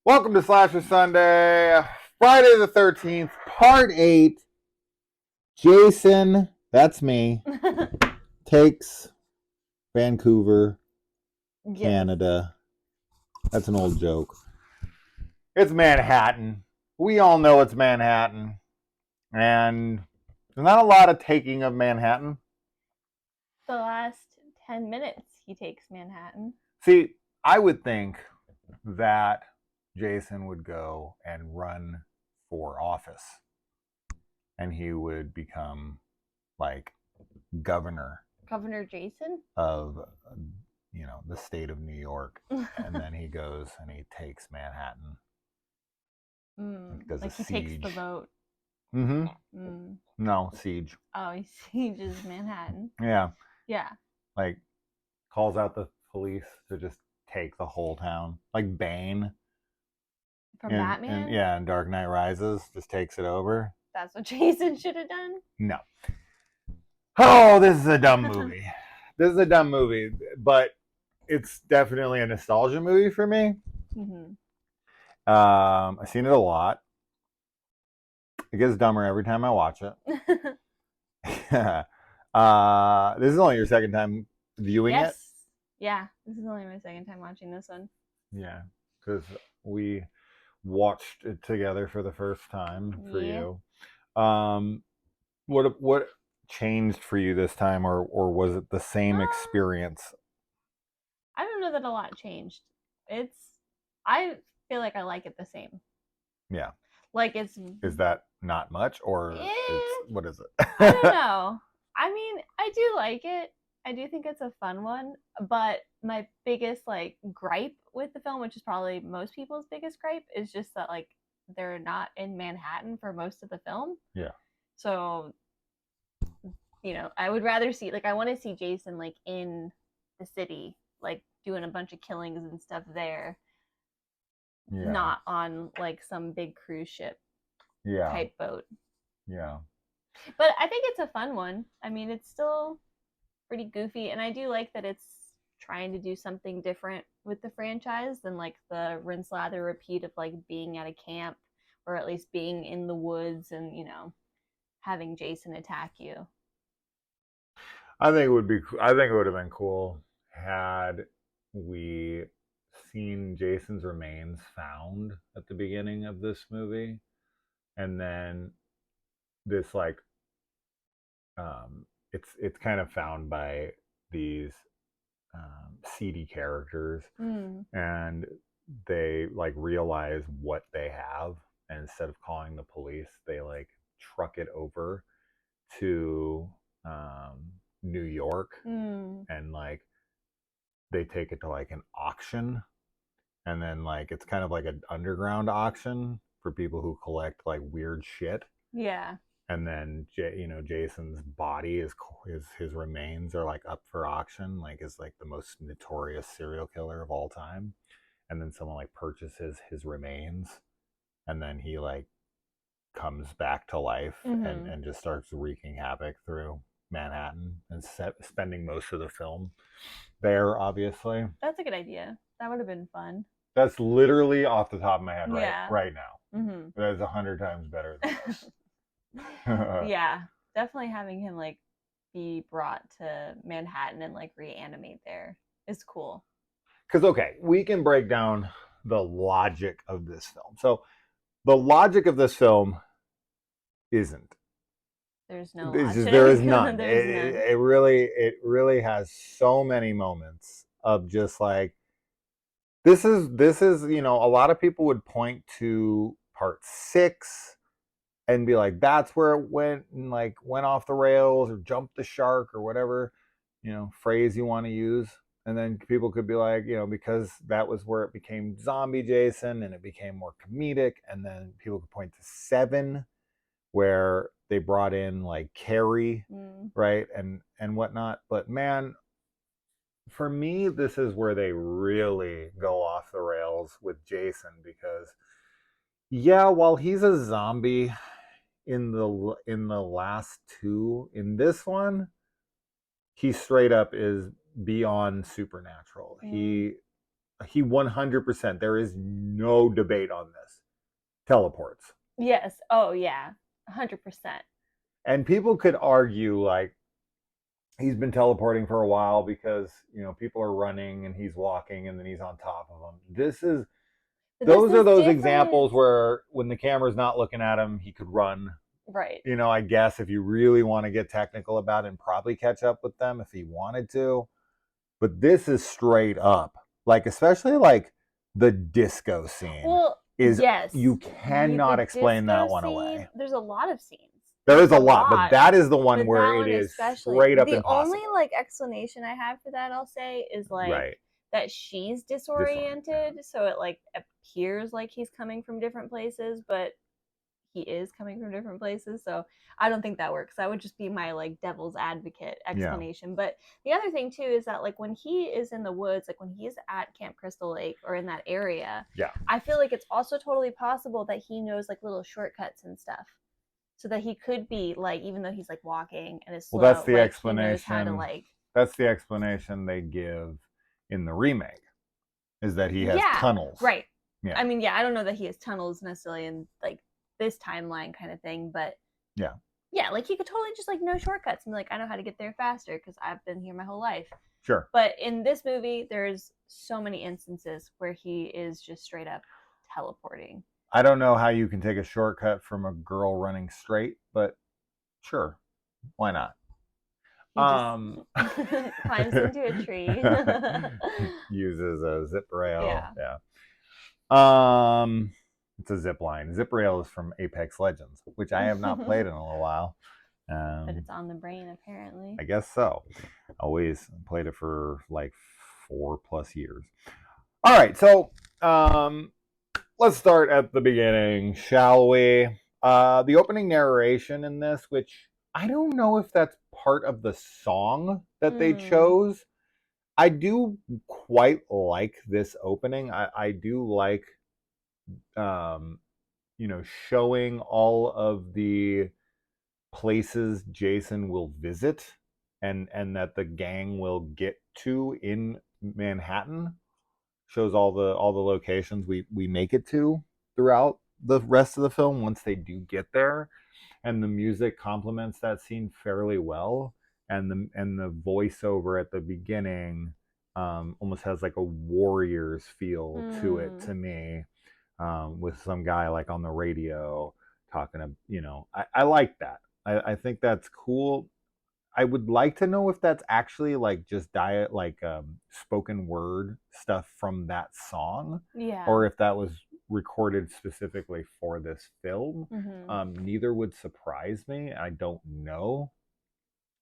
Welcome to Slasher Sunday, Friday the 13th, Part 8. Jason, that's me, takes Vancouver, Yes. Canada. That's an old joke. It's Manhattan. We all know it's Manhattan. And there's not a lot of taking of Manhattan. The last 10 minutes he takes Manhattan. See, I would think that Jason would go and run for office. And he would become like governor Jason? of the state of New York, and then he goes and he takes Manhattan. Does like a he siege. takes the vote. No, siege. Oh, he sieges Manhattan. Yeah. Yeah. Like calls out the police to just take the whole town. Like Bane. From Batman? In Dark Knight Rises, just takes it over. That's what Jason should have done? No. Oh, this is a dumb movie. This is a dumb movie, but it's definitely a nostalgia movie for me. I've seen it a lot. It gets dumber every time I watch it. This is only your second time viewing it? Yeah, this is only my second time watching this one. Yeah, because we watched it together for the first time for you. What changed for you this time, or was it the same experience? I don't know that a lot changed. I feel like I like it the same. Yeah. Like is that not much, or what is it? I don't know. I mean, I do like it. I do think it's a fun one, but my biggest gripe with the film, which is probably most people's biggest gripe, is just that they're not in Manhattan for most of the film. Yeah. So, I would rather see I want to see Jason in the city, doing a bunch of killings and stuff there. Yeah. Not on some big cruise ship type boat. Yeah. But I think it's a fun one. I mean, it's still pretty goofy, and I do like that it's trying to do something different with the franchise than the rinse, lather, repeat of being at a camp, or at least being in the woods and having Jason attack you. I think it would have been cool had we seen Jason's remains found at the beginning of this movie, and then this it's kind of found by these seedy characters, and they realize what they have, and instead of calling the police, they truck it over to New York, and they take it to an auction, and then it's kind of like an underground auction for people who collect weird shit. Yeah. And then Jason's body is his remains are up for auction, is the most notorious serial killer of all time. And then someone purchases his remains, and then he comes back to life, and just starts wreaking havoc through Manhattan and spending most of the film there, obviously. That's a good idea. That would have been fun. That's literally off the top of my head right now. That is 100 times better than this. Yeah, definitely having him be brought to Manhattan and reanimate there is cool. Because okay, we can break down the logic of this film. So the logic of this film isn't. There's no logic. There is none. It really has so many moments of just this is a lot of people would point to part 6 and be like, that's where it went and went off the rails or jumped the shark or whatever phrase you want to use. And then people could be like, because that was where it became zombie Jason and it became more comedic. And then people could point to 7, where they brought in Carrie, right, and whatnot. But man, for me, this is where they really go off the rails with Jason, because while he's a zombie in the last 2, in this one, he straight up is beyond supernatural. He he 100%. There is no debate on this. Teleports. Yes. Oh yeah. 100%. And people could argue like he's been teleporting for a while because people are running and he's walking and then he's on top of them. This Those are is those different. examples where when the camera's not looking at him, he could run. Right. I guess if you really want to get technical about it, and probably catch up with them if he wanted to. But this is straight up, like, especially like the disco scene Well, is, yes. you cannot The explain that disco one scene, away. there's a lot of scenes. There There's is a a lot, but lot. that is the one But where that it one is especially. straight up The impossible. only like explanation I have for that, I'll say, is like Right. that she's disoriented, so it like appears like he's coming from different places, but he is coming from different places. So I don't think that works. That would just be my like devil's advocate explanation. Yeah. But the other thing too is that like when he is in the woods, like when he's at Camp Crystal Lake or in that area, yeah, I feel like it's also totally possible that he knows like little shortcuts and stuff. So that he could be like, even though he's like walking and is slow, well, that's the like explanation. he knows how to like. That's the explanation they give in the remake, is that he has tunnels. Right. Yeah. I mean, yeah, I don't know that he has tunnels necessarily in like this timeline kind of thing, but yeah, like he could totally just like know shortcuts and be like, I know how to get there faster because I've been here my whole life. Sure. But in this movie, there's so many instances where he is just straight up teleporting. I don't know how you can take a shortcut from a girl running straight, but sure, why not? He just climbs into a tree. Uses a zip rail. Yeah. It's a zip line. Zip rail is from Apex Legends, which I have not played in a little while. But it's on the brain, apparently. I guess so. Always played it for like 4+ years. All right, so let's start at the beginning, shall we? The opening narration in this, which I don't know if that's part of the song that they chose. I do quite like this opening. I do like, showing all of the places Jason will visit and that the gang will get to in Manhattan. Shows all the locations we make it to throughout the rest of the film once they do get there, and the music complements that scene fairly well, and the voiceover at the beginning almost has like a Warriors feel to it to me, with some guy like on the radio talking to, I like that. I think that's cool. I would like to know if that's actually like just spoken word stuff from that song, or if that was recorded specifically for this film. Neither would surprise me. I don't know,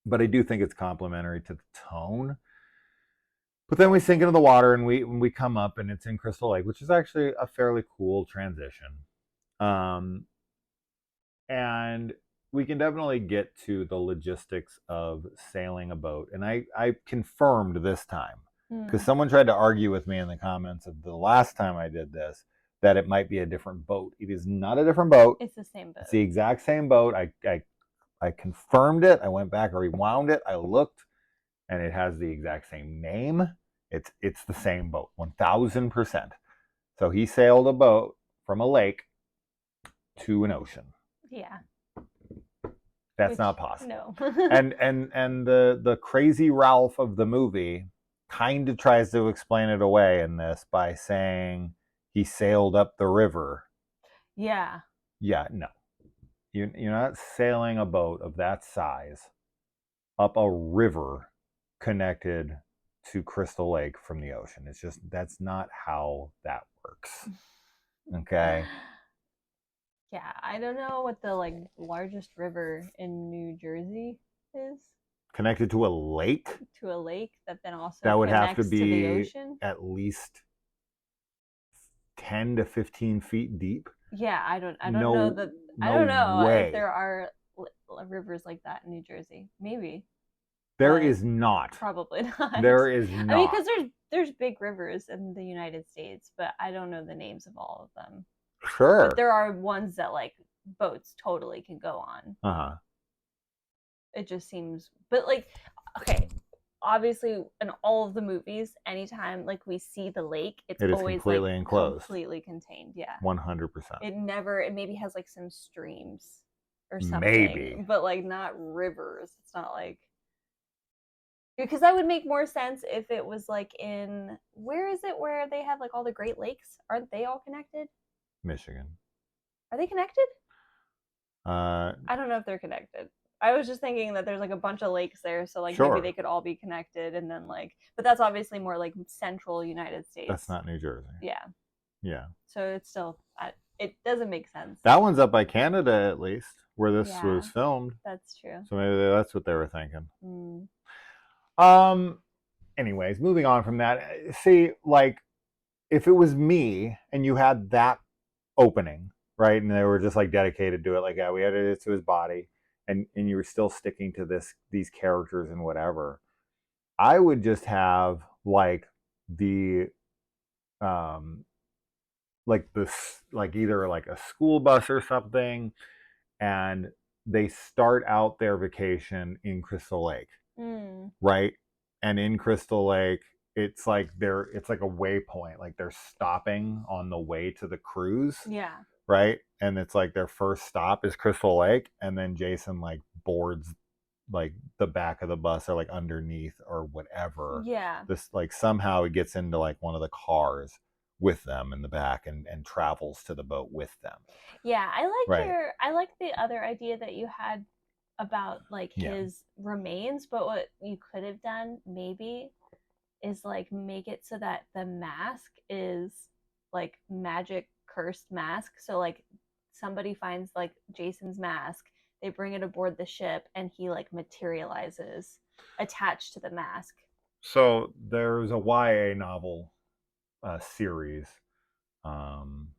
but I do think it's complimentary to the tone. But then we sink into the water and we come up and it's in Crystal Lake, which is actually a fairly cool transition. And we can definitely get to the logistics of sailing a boat. And I confirmed this time, because someone tried to argue with me in the comments of the last time I did this that it might be a different boat. It is not a different boat. It's the same boat. It's the exact same boat. I confirmed it. I went back, I rewound it, I looked, and it has the exact same name. It's the same boat, 1000%. So he sailed a boat from a lake to an ocean. Yeah. That's not possible. No. and the crazy Ralph of the movie kind of tries to explain it away in this by saying he sailed up the river. Yeah. Yeah, no. You're not sailing a boat of that size up a river connected to Crystal Lake from the ocean. It's just, that's not how that works. Okay? Yeah, I don't know what the like largest river in New Jersey is. Connected to a lake? To a lake that then also that would have to to be the ocean? At least 10 to 15 feet deep. Yeah, I don't know that. I don't know if there are rivers like that in New Jersey. Maybe. There is not. Probably not. There is not. I mean, because there's big rivers in the United States, but I don't know the names of all of them. Sure. But there are ones that like boats totally can go on. Uh-huh. It just seems, but like, okay, obviously in all of the movies, anytime like we see the lake, it's It is always like completely enclosed. completely contained. Yeah. 100%. It maybe has like some streams or Maybe. something, but like not rivers. It's not like, because that would make more sense if it was like in, where is it where they have like all the Great Lakes? Aren't they all connected? Michigan. Are they connected? Uh, I don't know if they're connected. I was just thinking that there's like a bunch of lakes there, so like maybe they sure. could all be connected, and then like, but that's obviously more like central United That's States. not New Jersey. Yeah, Yeah. so it's still, it doesn't make sense. That one's up by Canada, at least, where this Yeah, was filmed. that's true. So maybe that's what they were thinking. Mm. Um. Anyways, moving on from that. See, like, if it was me and you had that opening, right, and they were just like dedicated to it, like, yeah, we added it to his body, and you were still sticking to these characters and whatever, I would just have the um like either like a school bus or something, and they start out their vacation in Crystal Lake, Mm. right? And in Crystal Lake, it's like a waypoint, like they're stopping on the way to the cruise, Yeah. right? And it's like their first stop is Crystal Lake, and then Jason like boards like the back of the bus or like underneath or whatever. Yeah. This like somehow it gets into like one of the cars with them in the back and travels to the boat with them. Yeah, Right. I like the other idea that you had about like Yeah. his remains, but what you could have done maybe is like make it so that the mask is like magic cursed mask. So like somebody finds like Jason's mask, they bring it aboard the ship, and he like materializes attached to the mask. So there's a YA novel series, um,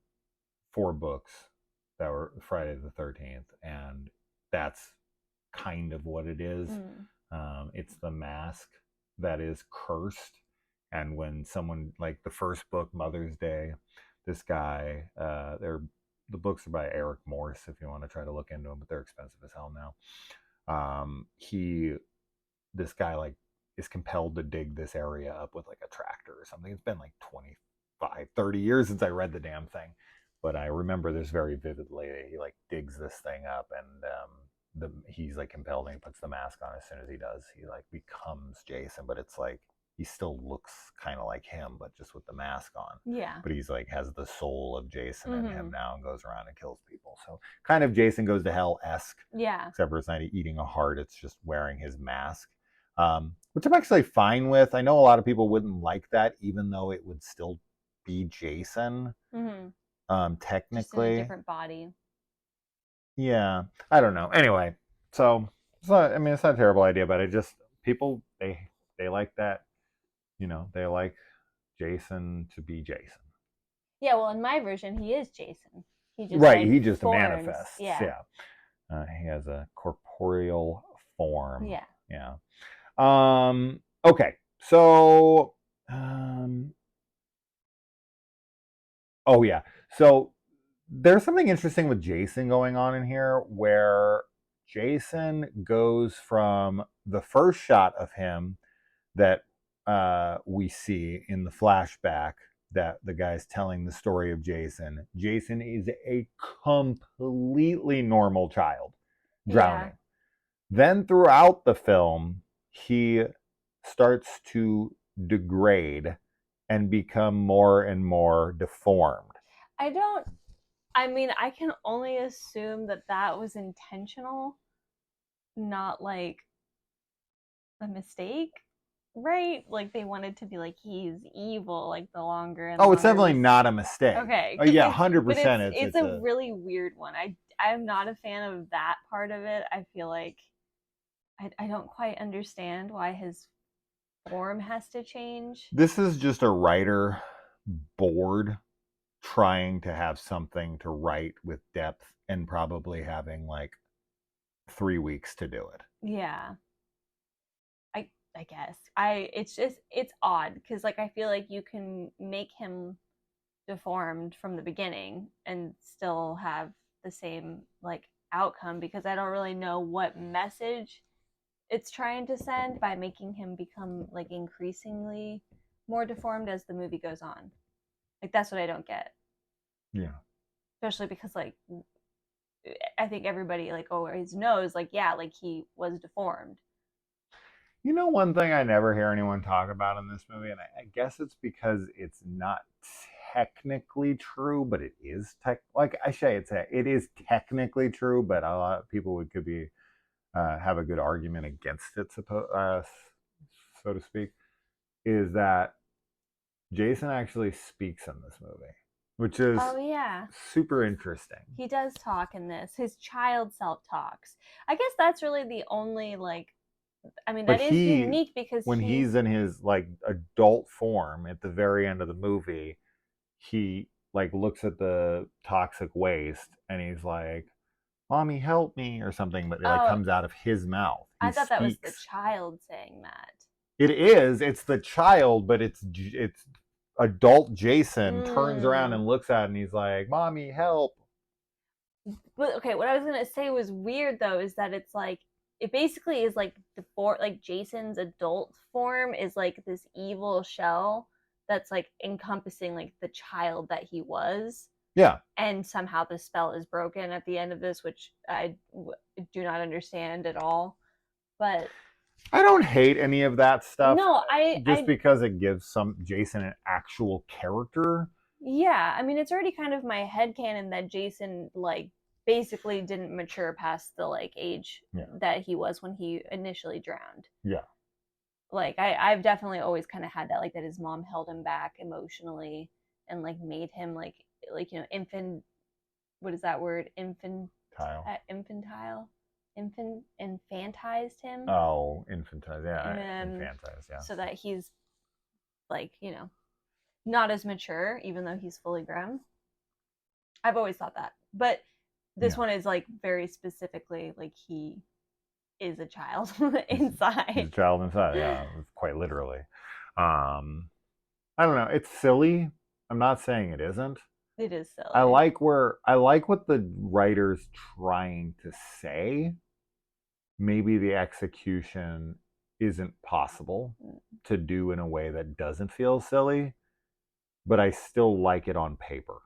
4 books that were Friday the 13th, and that's kind of what it is. Mm. It's the mask that is cursed, and when someone like the first book, Mother's Day, this guy, the books are by Eric Morse if you want to try to look into them, but they're expensive as hell now. He This guy like is compelled to dig this area up with like a tractor or something. It's been like 25, 30 years since I read the damn thing, but I remember this very vividly. He like digs this thing up, and he's like compelled, and he puts the mask on. As soon as he does, he like becomes Jason, but it's like he still looks kind of like him, but just with the mask on. Yeah. But he's like has the soul of Jason in him Mm-hmm. now, and goes around and kills people. So kind of Jason Goes to Hell-esque, Yeah. except for it's not eating a heart; it's just wearing his mask, which I'm actually fine with. I know a lot of people wouldn't like that, even though it would still be Jason, Mm-hmm. Just in a technically. different body. Yeah, I don't know. Anyway, so it's not. I mean, it's not a terrible idea, but it just people they like that. They like Jason to be Jason. Yeah, well, in my version, he is Jason. He just Right. like He just forms. manifests. Yeah. Yeah. He has a corporeal form. Yeah. Yeah. Okay. So. Um, oh yeah. So there's something interesting with Jason going on in here, where Jason goes from the first shot of him that we see in the flashback, that the guy's telling the story of Jason. Jason is a completely normal child drowning. Yeah. Then throughout the film, he starts to degrade and become more and more deformed. I don't, I mean, I can only assume that that was intentional, not like a mistake, right? Like they wanted to be like he's evil, like the longer and Oh, it's longer definitely we. not a mistake. Okay, Oh yeah, but 100%. it's a really weird one. I'm not a fan of that part of it. I feel like I don't quite understand why his form has to change. This is just a writer bored, trying to have something to write with depth, and probably having like 3 weeks to do it. Yeah. I guess. It's odd because like I feel like you can make him deformed from the beginning and still have the same like outcome, because I don't really know what message it's trying to send by making him become like increasingly more deformed as the movie goes on. Like that's what I don't get. Yeah. Especially because like I think everybody like always knows like yeah, like he was deformed. You know, one thing I never hear anyone talk about in this movie, and I guess it's because it's not technically true, but it is like I say it is technically true, but a lot of people could be have a good argument against it, so to speak. Is that Jason actually speaks in this movie, which is Oh yeah. super interesting. He does talk in this. His child self talks. I guess that's really the only like I mean But that is he, unique because when he's he's in his like adult form at the very end of the movie, he like looks at the toxic waste and he's like, "Mommy, help me," or something. But it like oh comes out of his mouth. He I thought that was the speaks. child saying that. It is. It's the child, but it's adult Jason turns around Mm. and looks at it and he's like, "Mommy, help." But okay, what I was gonna say was weird though is that it's like it basically is like the like Jason's adult form is like this evil shell that's like encompassing like the child that he was, Yeah. and somehow the spell is broken at the end of this, which do not understand at all. But I don't hate any of that stuff no, just because it gives some Jason an actual character. yeah, I mean it's already kind of my headcanon that Jason like basically didn't mature past the like age Yeah. that he was when he initially drowned. Yeah. Like I've definitely always kind of had that like that his mom held him back emotionally and like made him like you know infant what is that word infantile infantized him Oh, infantile. Yeah. and Infantile. Yeah. so that he's like you know not as mature even though he's fully grown. I've always thought that, but this Yeah. one is like very specifically like he is a child He's a inside. child inside. Yeah. Quite literally. Um, I don't know. It's silly. I'm not saying it isn't. It is I silly. like what the writer's trying to say. Maybe the execution isn't possible to do in a way that doesn't feel silly, but I still like it on paper.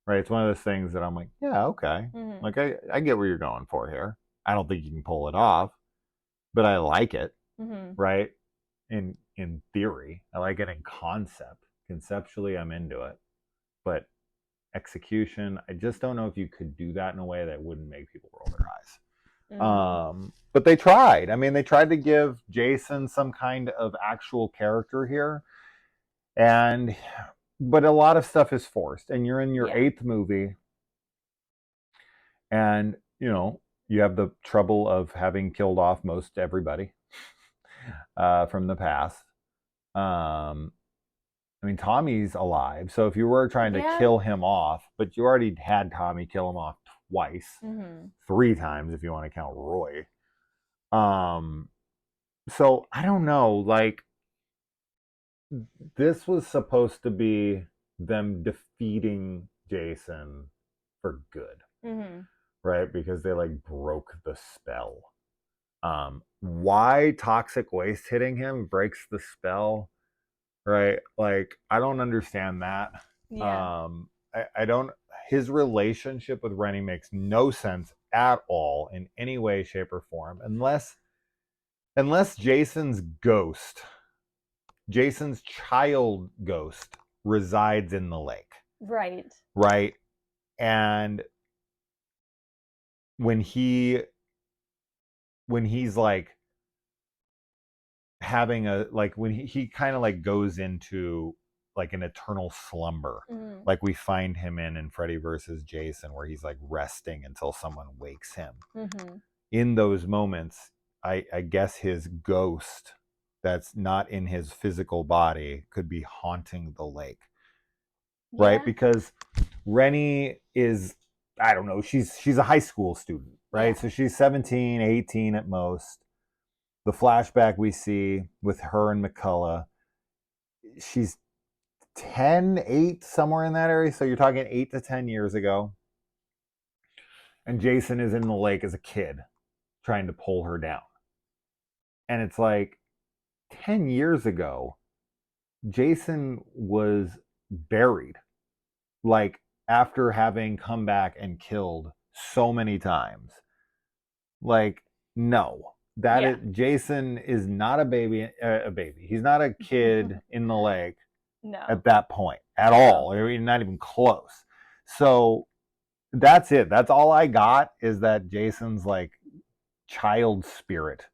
Right? It's one of those things that I'm like, yeah, okay. Mm-hmm. Like I get where you're going for here. I don't think you can pull it off, but I like it, Mm-hmm. right? In theory, I like it in concept. Conceptually, I'm into it, but execution, I just don't know if you could do that in a way that wouldn't make people roll their eyes. But they tried. I mean, they tried to give Jason some kind of actual character here, and but a lot of stuff is forced. And you're in your Yeah. eighth movie, and you have the trouble of having killed off most everybody from the past. I mean, Tommy's alive, so if you were trying to Yeah. kill him off, but you already had Tommy kill him off twice, Mm-hmm. 3 times if you want to count Roy. Um, so I don't know. Like, this was supposed to be them defeating Jason for good, Mm-hmm. right? Because they like broke the spell. Why toxic waste hitting him breaks the spell, right? Like, I don't understand that. Yeah. I don't. His relationship with Rennie makes no sense at all in any way, shape, or form, unless Jason's child ghost, resides in the lake, Right. right? And when he's like having a like when he kind of like goes into like an eternal slumber, Mm-hmm. like we find him in Freddy versus Jason, where he's like resting until someone wakes him. Mm-hmm. In those moments, I guess his ghost that's not in his physical body could be haunting the lake, right? Yeah. Because Rennie is, I don't know, she's a high school student, right? Yeah. So she's 17, 18 at most. The flashback we see with her and McCullough, she's 10, 8, somewhere in that area. So you're talking 8 to 10 years ago. And Jason is in the lake as a kid trying to pull her down. And it's like 10 years ago, Jason was buried, like after having come back and killed so many times. Like, no, that Yeah. is Jason is not a baby. He's not a kid in the lake No. at that point at all. I mean, not even close. So that's it. That's all I got is that Jason's like child spirit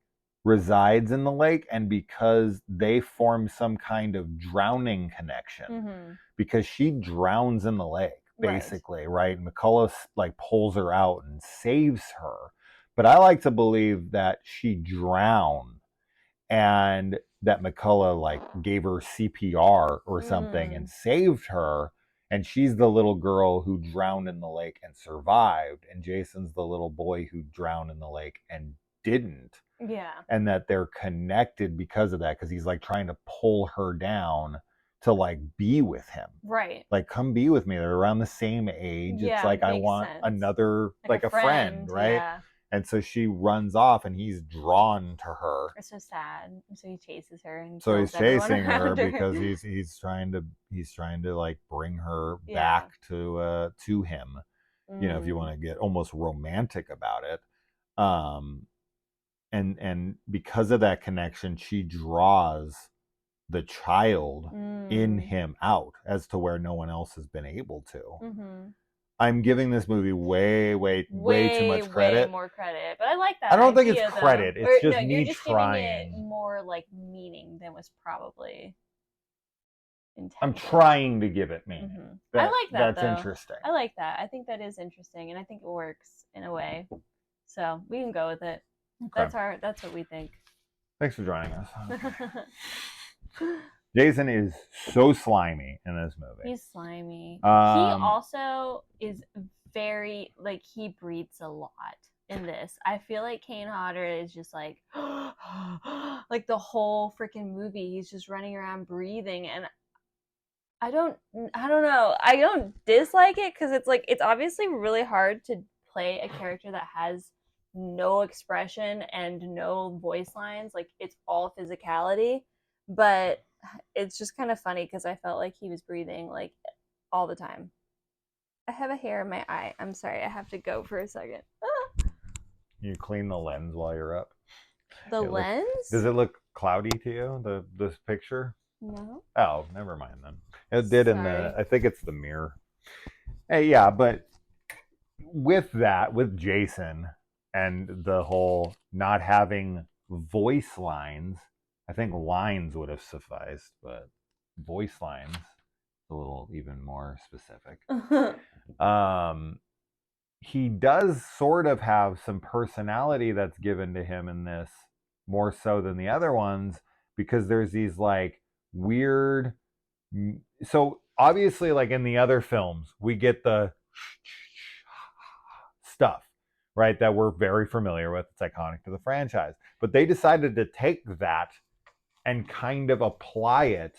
resides in the lake, and because they form some kind of drowning connection, because she drowns in the lake basically, right? McCullough like pulls her out and saves her, but I like to believe that she drowned and that McCullough like gave her CPR or something and saved her, and she's the little girl who drowned in the lake and survived, and Jason's the little boy who drowned in the lake and didn't. Yeah. And that they're connected because of that, because he's like trying to pull her down to like be with him. Right. Like, come be with me. They're around the same age. Yeah, it's like I want sense. another like a friend, right? Yeah. And so she runs off and he's drawn to her. It's so sad. And so he chases her and so he's chasing her her because he's trying to like bring her back to him. You know, if you want to get almost romantic about it. And because of that connection, she draws the child in him out as to where no one else has been able to. I'm giving this movie way too much credit. Way more credit. But I like that. I don't think idea, it's credit. It's just no, me you're just trying. giving it more like meaning than was probably intended. I'm trying to give it meaning. I like that. That's interesting. I like that. I think that is interesting, and I think it works in a way. So we can go with it. Okay. That's what we think. Thanks for joining us. Jason is so slimy in this movie. He's slimy. He also is very, like, he breathes a lot in this. I feel like Kane Hodder is just like, like the whole freaking movie, he's just running around breathing, and I don't know. I don't dislike it because it's like, it's obviously really hard to play a character that has no expression and no voice lines. Like, it's all physicality, but it's just kind of funny because I felt like he was breathing like all the time. I have a hair in my eye. I'm sorry. I have to go for a second. You clean the lens while you're up. The lens? Does it look cloudy to you, this picture? No. Oh, never mind then. It did in the, I think it's the mirror. Hey, yeah, but with that, with Jason and the whole not having voice lines, I think lines would have sufficed, but voice lines, a little even more specific. He does sort of have some personality that's given to him in this, more so than the other ones, because there's these like weird, so obviously like in the other films we get the stuff, right, that we're very familiar with. It's iconic to the franchise, but they decided to take that and kind of apply it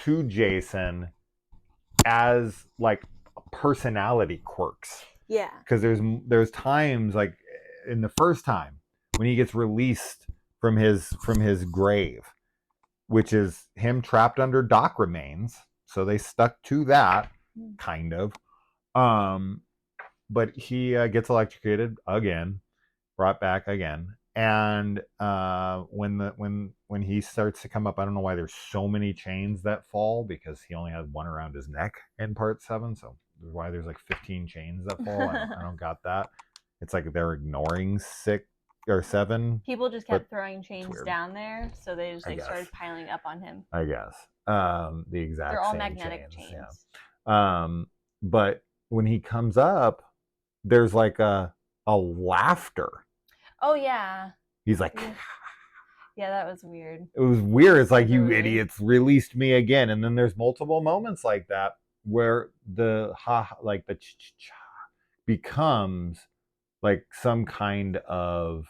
to Jason as like personality quirks. Yeah. Because there's times like in the first time when he gets released from his grave, which is him trapped under dock remains. So they stuck to that kind of. But he gets electrocuted again, brought back again. And when he starts to come up, I don't know why there's so many chains that fall, because he only had one around his neck in part 7. So why there's like 15 chains that fall. I don't got that. It's like they're ignoring 6 or 7. People just kept throwing chains down there, so they just like started piling up on him. I guess the exact. They're all same magnetic chains. Yeah. But when he comes up, there's like a laughter. Oh yeah. He's like. Yeah, that was weird. It was weird. It's like, you idiots released me again. And then there's multiple moments like that where the like the ch-ch-cha becomes like some kind of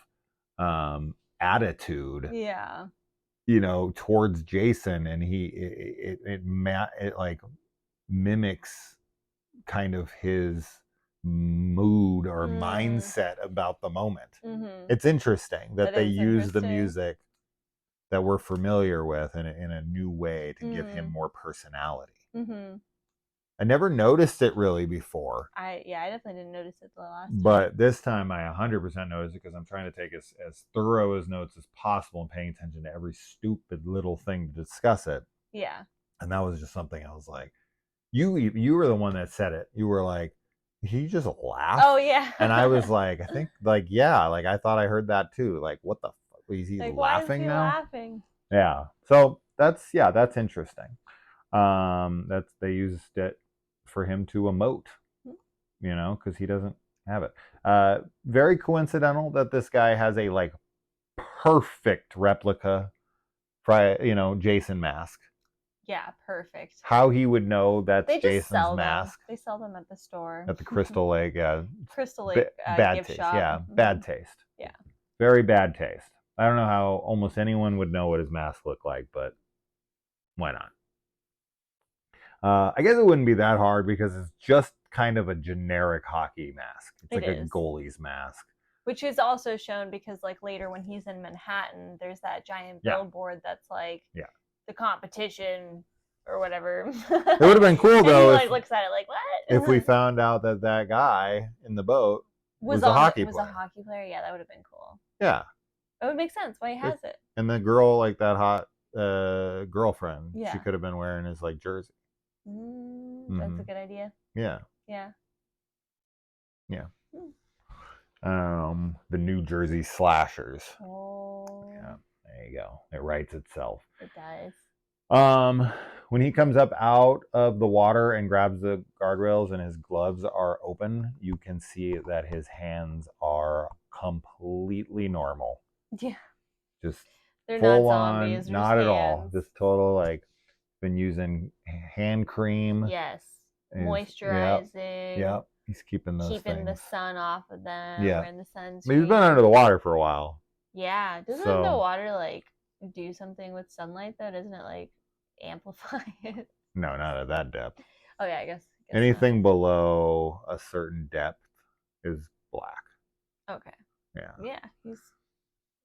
attitude. Yeah. You know, towards Jason, and it like mimics kind of his mood or mindset about the moment. It's interesting that they use the music that we're familiar with in a new way to give him Mhm. more personality. Mhm. I never noticed it really before, I definitely didn't notice it the last time. but this time I 100% noticed it because I'm trying to take as thorough as notes as possible and paying attention to every stupid little thing to discuss it. Yeah. And that was just something I was like, you were the one that said it. You were like, he just laughed. Oh yeah. And I was like, I think like, yeah, like I thought I heard that too. Like, what the fuck? Is he Like, why is laughing he now? laughing? Yeah. So that's interesting. That's they used it for him to emote, because he doesn't have it. Very coincidental that this guy has a like perfect replica, Jason mask. Yeah, perfect. How he would know that's They just Jason's sell them. mask They sell them at the store. at the Crystal Lake. Crystal Lake Bad gift taste. shop. Yeah, bad taste. Yeah. Very bad taste. I don't know how almost anyone would know what his mask looked like, but why not? I guess it wouldn't be that hard because it's just kind of a generic hockey mask. It's It like a is. goalie's mask. Which is also shown because like later when he's in Manhattan, there's that giant billboard that's like the competition or whatever. It would have been cool though. And he looks at it like, what? If we found out that guy in the boat was a hockey player. Was a hockey player? Yeah, that would have been cool. Yeah. It would make sense why he has it. And the girl, like that hot girlfriend, she could have been wearing his like jersey. That's a good idea. Yeah. Yeah. Yeah. The New Jersey Slashers. Oh. Yeah. There you go. It writes itself. It does. When he comes up out of the water and grabs the guardrails and his gloves are open, you can see that his hands are completely normal. Yeah. Just they're full not zombies. on, not at all. Just total like been using hand cream. Yes. Moisturizing. Yep. He's keeping the sun off of them. Yeah. Wearing the sunscreen. He's been under the water for a while. Yeah. Doesn't the water like do something with sunlight though? Doesn't it like amplify it? No, not at that depth. Oh yeah, I guess anything below a certain depth is black. Okay. Yeah.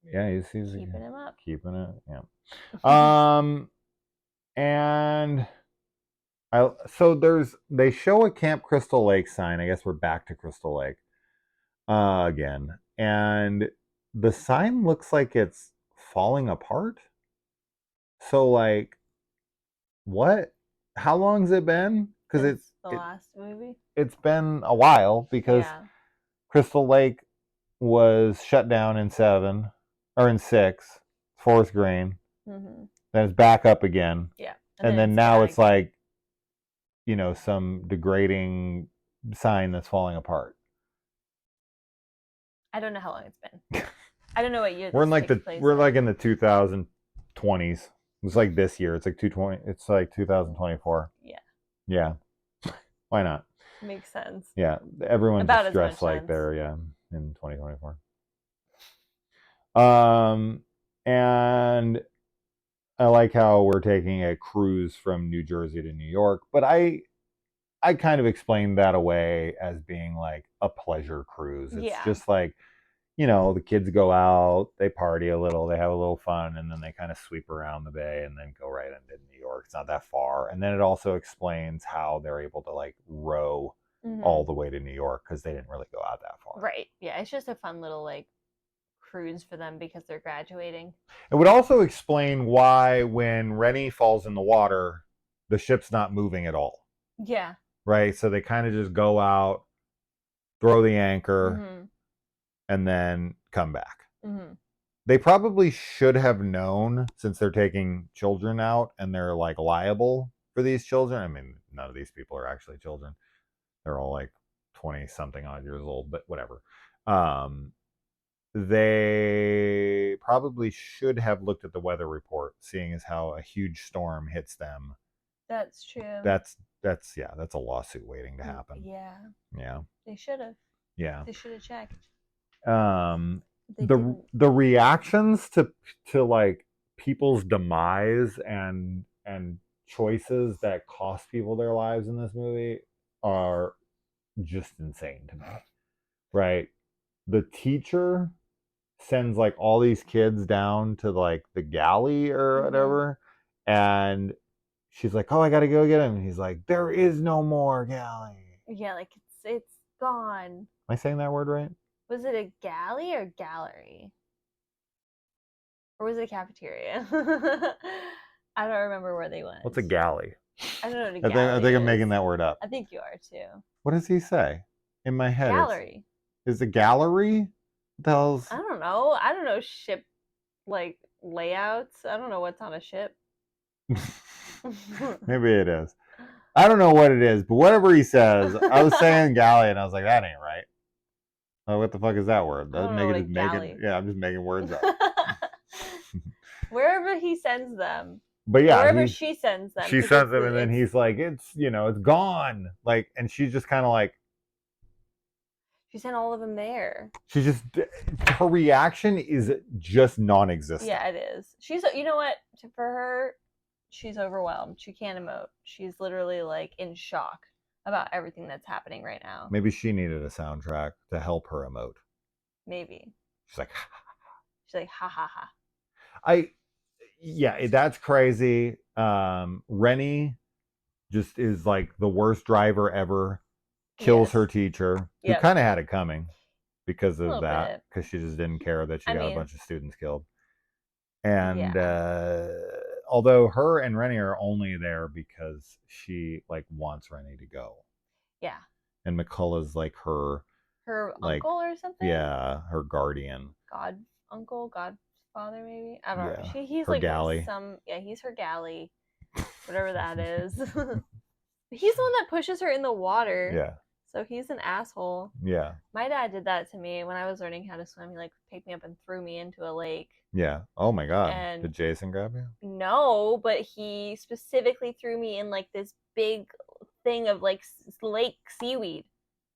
Yeah, he's keeping him up. Keeping it. Yeah. And they show a Camp Crystal Lake sign. I guess we're back to Crystal Lake again. And the sign looks like it's falling apart. So like what? How long's it been? Because it's the last movie. It's been a while because Crystal Lake was shut down in 7 or in 6, forest green. Then it's back up again. Yeah. And then now it's like, some degrading sign that's falling apart. I don't know how long it's been. I don't know what year. We're in like in the 2020s. It's like this year. It's like 220. It's like 2024. Yeah. Yeah. Why not? Makes sense. Yeah. Everyone's just dressed like they're in 2024. And I like how we're taking a cruise from New Jersey to New York, but I kind of explained that away as being like a pleasure cruise. It's just like, the kids go out, they party a little, they have a little fun, and then they kind of sweep around the bay and then go right into New York. It's not that far. And then it also explains how they're able to like row all the way to New York because they didn't really go out that far. Right. Yeah. It's just a fun little like cruise for them because they're graduating. It would also explain why when Rennie falls in the water, the ship's not moving at all. Yeah. Right? So they kind of just go out, throw the anchor, and then come back. They probably should have known, since they're taking children out and they're like liable for these children. I mean, none of these people are actually children. They're all like 20 something odd years old, but whatever. They probably should have looked at the weather report, seeing as how a huge storm hits them. That's true. That's a lawsuit waiting to happen. Yeah. They should have. Yeah. They should have checked. The reactions to like people's demise and choices that cost people their lives in this movie are just insane to me. Right? The teacher sends like all these kids down to like the galley or whatever, and she's like, "Oh, I gotta go get him." And he's like, "There is no more galley." Yeah, like it's gone. Am I saying that word right? Was it a galley or gallery? Or was it a cafeteria? I don't remember where they went. What's a galley? I don't know what a I galley think I'm is. making that word up. I think you are too. What does he say? In my head, Gallery. Is a gallery? What the hell's... I don't know. I don't know ship like layouts. I don't know what's on a ship. Maybe it is. I don't know what it is, but whatever he says, I was saying galley, and I was like, that ain't right. Oh, what the fuck is that word? I don't know what a galley. Yeah, I'm just making words up. Wherever he sends them. But yeah, wherever she sends them. She sends them, and then he's like, it's, you know, it's gone. Like, and she's just kind of like, she sent all of them there. She just, her reaction is just non-existent. Yeah, it is. She's, you know what? For her, she's overwhelmed. She can't emote. She's literally like in shock about everything that's happening right now. Maybe she needed a soundtrack to help her emote. Maybe. She's like, ha ha ha. Yeah, that's crazy. Rennie just is like the worst driver ever. Kills her teacher, who kind of had it coming because of that, because she just didn't care that she got a bunch of students killed. And although her and Rennie are only there because she like wants Rennie to go. Yeah. And McCullough's like her like, uncle or something. Yeah, her guardian. Godfather maybe. I don't know. He's her like galley. He's her galley, whatever that is. He's the one that pushes her in the water. Yeah. So he's an asshole. Yeah. My dad did that to me when I was learning how to swim. He like picked me up and threw me into a lake. Yeah. Oh my God. And did Jason grab you? No, but he specifically threw me in like this big thing of like lake seaweed.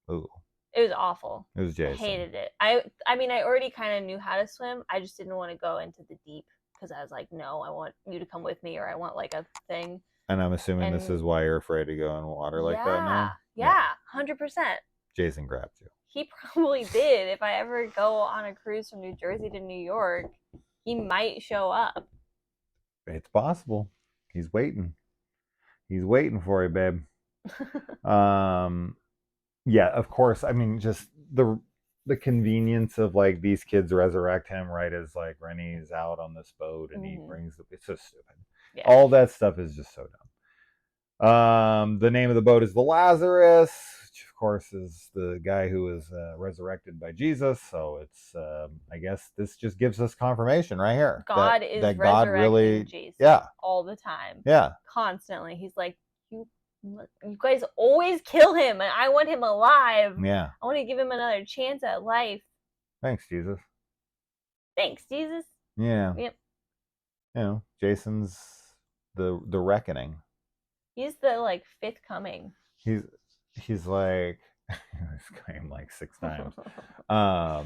Ooh. It was awful. It was Jason. I hated it. I mean, I already kind of knew how to swim. I just didn't want to go into the deep because I was like, no, I want you to come with me, or I want like a thing. And I'm assuming this is why you're afraid to go in water like that now? Yeah, 100%. Jason grabbed you. He probably did. If I ever go on a cruise from New Jersey to New York, he might show up. It's possible. He's waiting. He's waiting for you, babe. Yeah, of course. I mean, just the convenience of like these kids resurrect him right as like Rennie's out on this boat and he brings it's so stupid. Yeah. All that stuff is just so dumb. The name of the boat is the Lazarus, which of course is the guy who was resurrected by Jesus. So it's I guess this just gives us confirmation right here. God is that God really Jesus all the time. Yeah. Constantly. He's like, you guys always kill him and I want him alive. Yeah. I want to give him another chance at life. Thanks, Jesus. Thanks, Jesus. Yeah. Yep. You know, Jason's the reckoning. He's the like fifth coming. He's like he's claimed like 6 times. But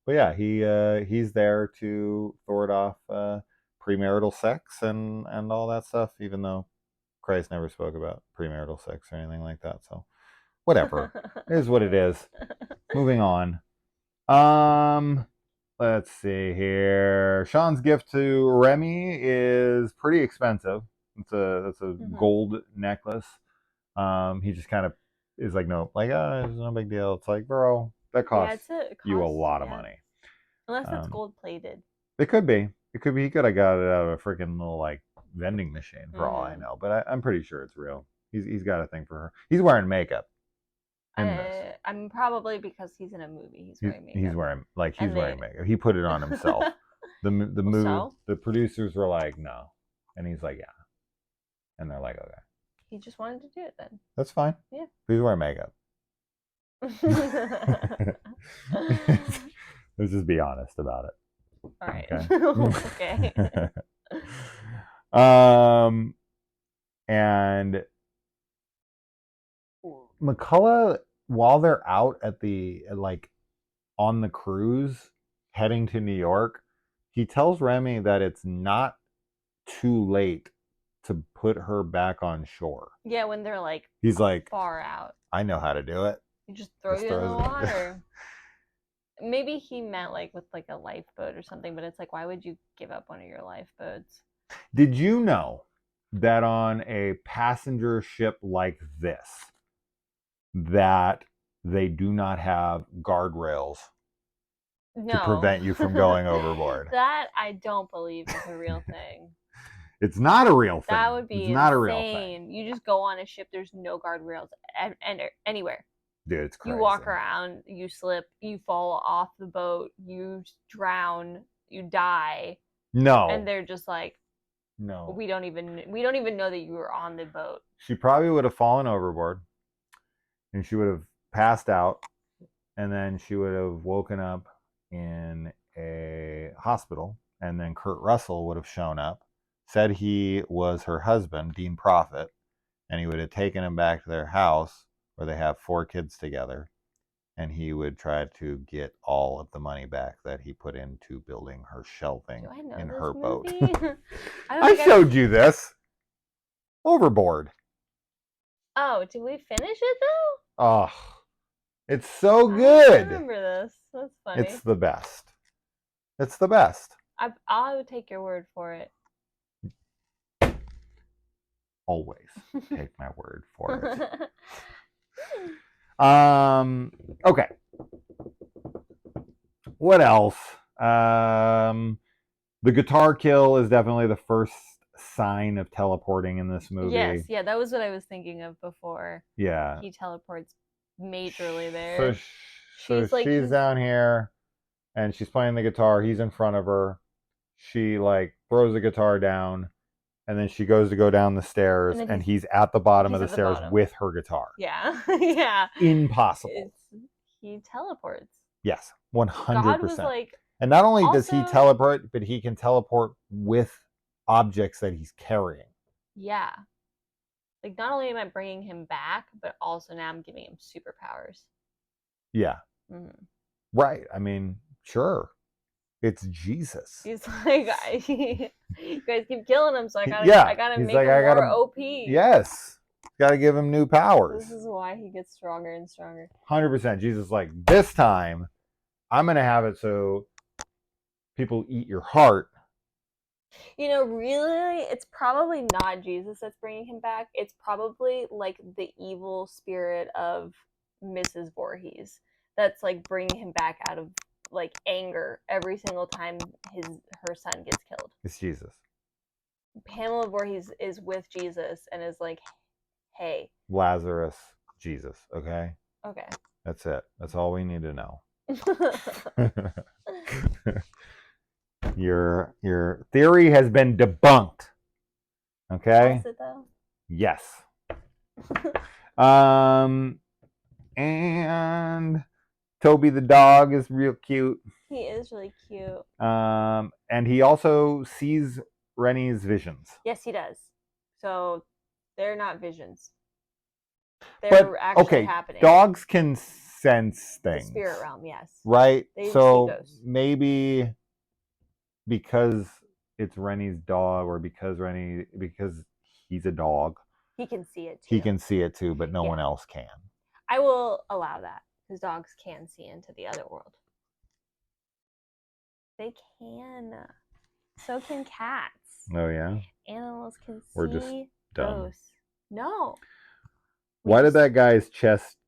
yeah, he's there to thwart off premarital sex and all that stuff, even though Christ never spoke about premarital sex or anything like that. So whatever. It is what it is. Moving on. Let's see here. Sean's gift to Remy is pretty expensive. It's a gold necklace. He just kind of is like, no, like, it's no big deal. It's like, bro, that costs you a lot of money. Unless it's gold plated. It could be. He could have got it out of a freaking little like vending machine for all I know. But I'm pretty sure it's real. He's got a thing for her. He's wearing makeup. I'm probably because he's in a movie. He's wearing makeup. He's wearing makeup. He put it on himself. The movie. The producers were like, no, and he's like, yeah, and they're like, okay. He just wanted to do it then. That's fine. Yeah. He's wearing makeup. Let's just be honest about it. All right. Okay. And McCullough, while they're out at on the cruise heading to New York, he tells Remy that it's not too late to put her back on shore. Yeah, when they're like, he's like, far out. I know how to do it. You just throw you in the water. Maybe he meant like with like a lifeboat or something, but it's like, why would you give up one of your lifeboats? Did you know that on a passenger ship like this, that they do not have guardrails to No. prevent you from going overboard? That I don't believe is a real thing. It's not a real That thing. would It's be not a real thing. insane. You just go on a ship, there's no guardrails and anywhere. Dude, it's You crazy. walk around, you slip, you fall off the boat, you drown, you die. No. And they're just like, no. We don't even know that you were on the boat. She probably would have fallen overboard and she would have passed out, and then she would have woken up in a hospital, and then Kurt Russell would have shown up, said he was her husband, Dean Prophet, and he would have taken him back to their house where they have 4 kids together, and he would try to get all of the money back that he put into building her shelving in her boat. I showed you this. Overboard. Oh, did we finish it though? Oh, it's so good. I remember this. That's funny. It's the best. It's the best. I would take your word for it. Always take my word for it. Okay. What else? The guitar kill is definitely the first sign of teleporting in this movie. Yes, yeah, that was what I was thinking of before. Yeah. He teleports majorly there. So she's down here and she's playing the guitar. He's in front of her. She like throws the guitar down, and then she goes to go down the stairs, and he's at the bottom of the stairs with her guitar. Yeah. Yeah. Impossible. He teleports. Yes, 100%. God was like, and not only does he teleport, but he can teleport with objects that he's carrying. Yeah. Like, not only am I bringing him back, but also now I'm giving him superpowers. Yeah. Mm-hmm. Right. I mean, sure. It's Jesus. He's like, you guys keep killing him, so I gotta make him more OP. Yes. Gotta give him new powers. This is why he gets stronger and stronger. 100%. Jesus is like, this time, I'm gonna have it so people eat your heart. You know, really, it's probably not Jesus that's bringing him back. It's probably like the evil spirit of Mrs. Voorhees that's like bringing him back out of like anger every single time her son gets killed. It's Jesus. Pamela Voorhees is with Jesus and is like, hey, Lazarus, Jesus. Okay. Okay. That's it. That's all we need to know. Your theory has been debunked. Okay. Is it though? Yes. And Toby the dog is real cute. He is really cute. And he also sees Rennie's visions. Yes, he does. So they're not visions. They're actually happening. Dogs can sense things. The spirit realm, yes. Right? So maybe because it's Rennie's dog, or because he's a dog, he can see it too. He can see it too, but no one else can. I will allow that, because dogs can see into the other world. They can. So can cats. Oh yeah? Animals can see. We're just dumb. No. Why did that guy's chest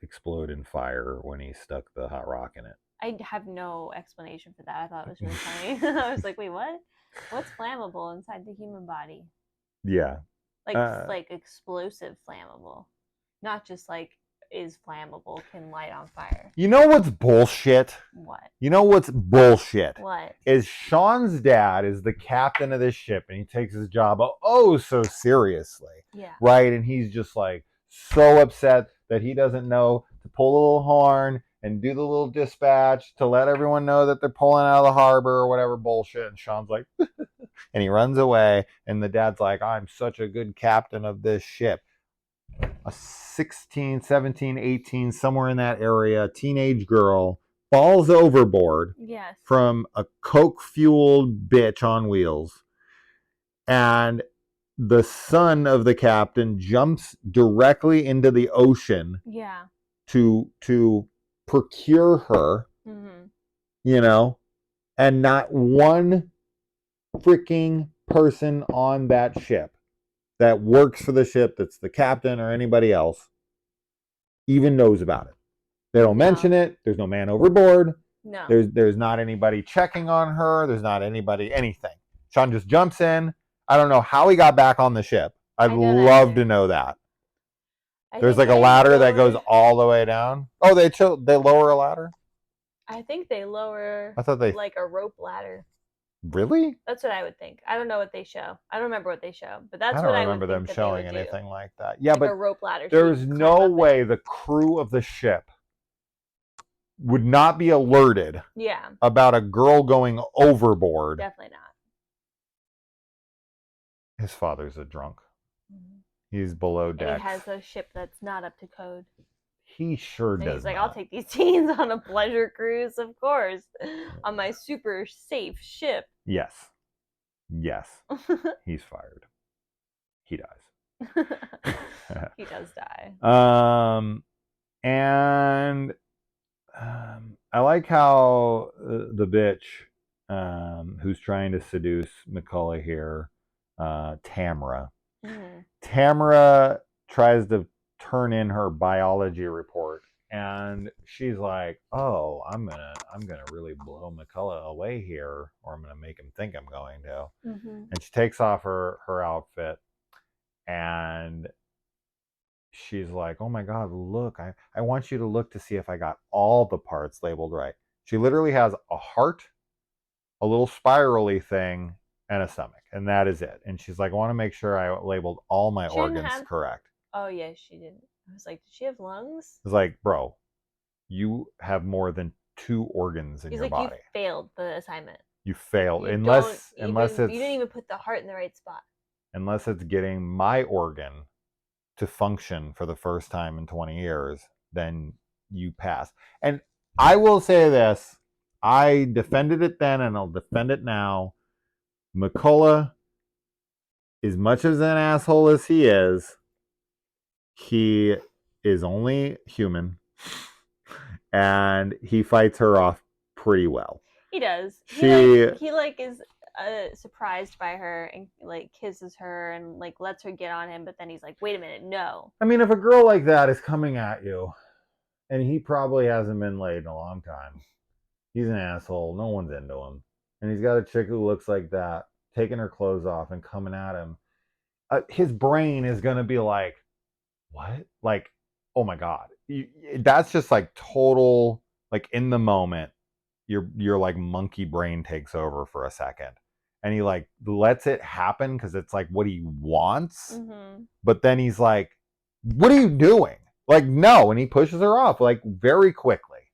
explode in fire when he stuck the hot rock in it? I have no explanation for that. I thought it was really funny. I was like, wait, what? What's flammable inside the human body? Yeah. Like explosive flammable. Not just like is flammable, can light on fire. You know what's bullshit? What? You know what's bullshit? What? Is Sean's dad is the captain of this ship, and he takes his job so seriously. Yeah. Right? And he's just like so upset that he doesn't know to pull a little horn and do the little dispatch to let everyone know that they're pulling out of the harbor or whatever bullshit. And Sean's like, and he runs away. And the dad's like, I'm such a good captain of this ship. A 16, 17, 18, somewhere in that area, teenage girl falls overboard. Yes. From a coke-fueled bitch on wheels. And the son of the captain jumps directly into the ocean. Yeah. To procure her, you know, and not one freaking person on that ship that works for the ship, that's the captain or anybody else, even knows about it. They don't mention it. There's no man overboard. No. There's not anybody checking on her. There's not anybody anything. Sean just jumps in. I don't know how he got back on the ship. I'd love to know that. There's like a ladder that goes all the way down. Oh, they lower a ladder? I think they lower like a rope ladder. Really? That's what I would think. I don't know what they show. I don't remember what they show, but that's what I don't remember them showing anything like that. Yeah, like but a rope ladder. There's no way the crew of the ship would not be alerted about a girl going overboard. Definitely not. His father's a drunk. He's below deck. And he has a ship that's not up to code. He sure does. He's like, I'll take these teens on a pleasure cruise, of course, on my super safe ship. Yes. He's fired. He dies. He does die. And I like how the bitch who's trying to seduce McCullough here, Tamara. Tamara tries to turn in her biology report, and she's like, "Oh, I'm gonna really blow McCullough away here, or I'm gonna make him think I'm going to." And she takes off her outfit, and she's like, "Oh my God, look! I want you to look to see if I got all the parts labeled right." She literally has a heart, a little spirally thing, and a stomach, and that is it. And she's like, "I want to make sure I labeled all my organs correct." Oh yeah, she didn't. I was like, did she have lungs? It's like, bro, you have more than 2 organs in your body. You failed the assignment. You failed unless it's you didn't even put the heart in the right spot. Unless it's getting my organ to function for the first time in 20 years, then you pass. And I will say this, I defended it then and I'll defend it now. McCullough, as much as an asshole as he is only human, and he fights her off pretty well. He does. He like is surprised by her and like kisses her and like lets her get on him, but then he's like, wait a minute, no. I mean, if a girl like that is coming at you, and he probably hasn't been laid in a long time, he's an asshole, no one's into him, and he's got a chick who looks like that taking her clothes off and coming at him, his brain is gonna be like, what? Like, oh my God. That's just like total, like in the moment, your like monkey brain takes over for a second. And he like lets it happen because it's like what he wants. But then he's like, what are you doing? Like, no. And he pushes her off like very quickly.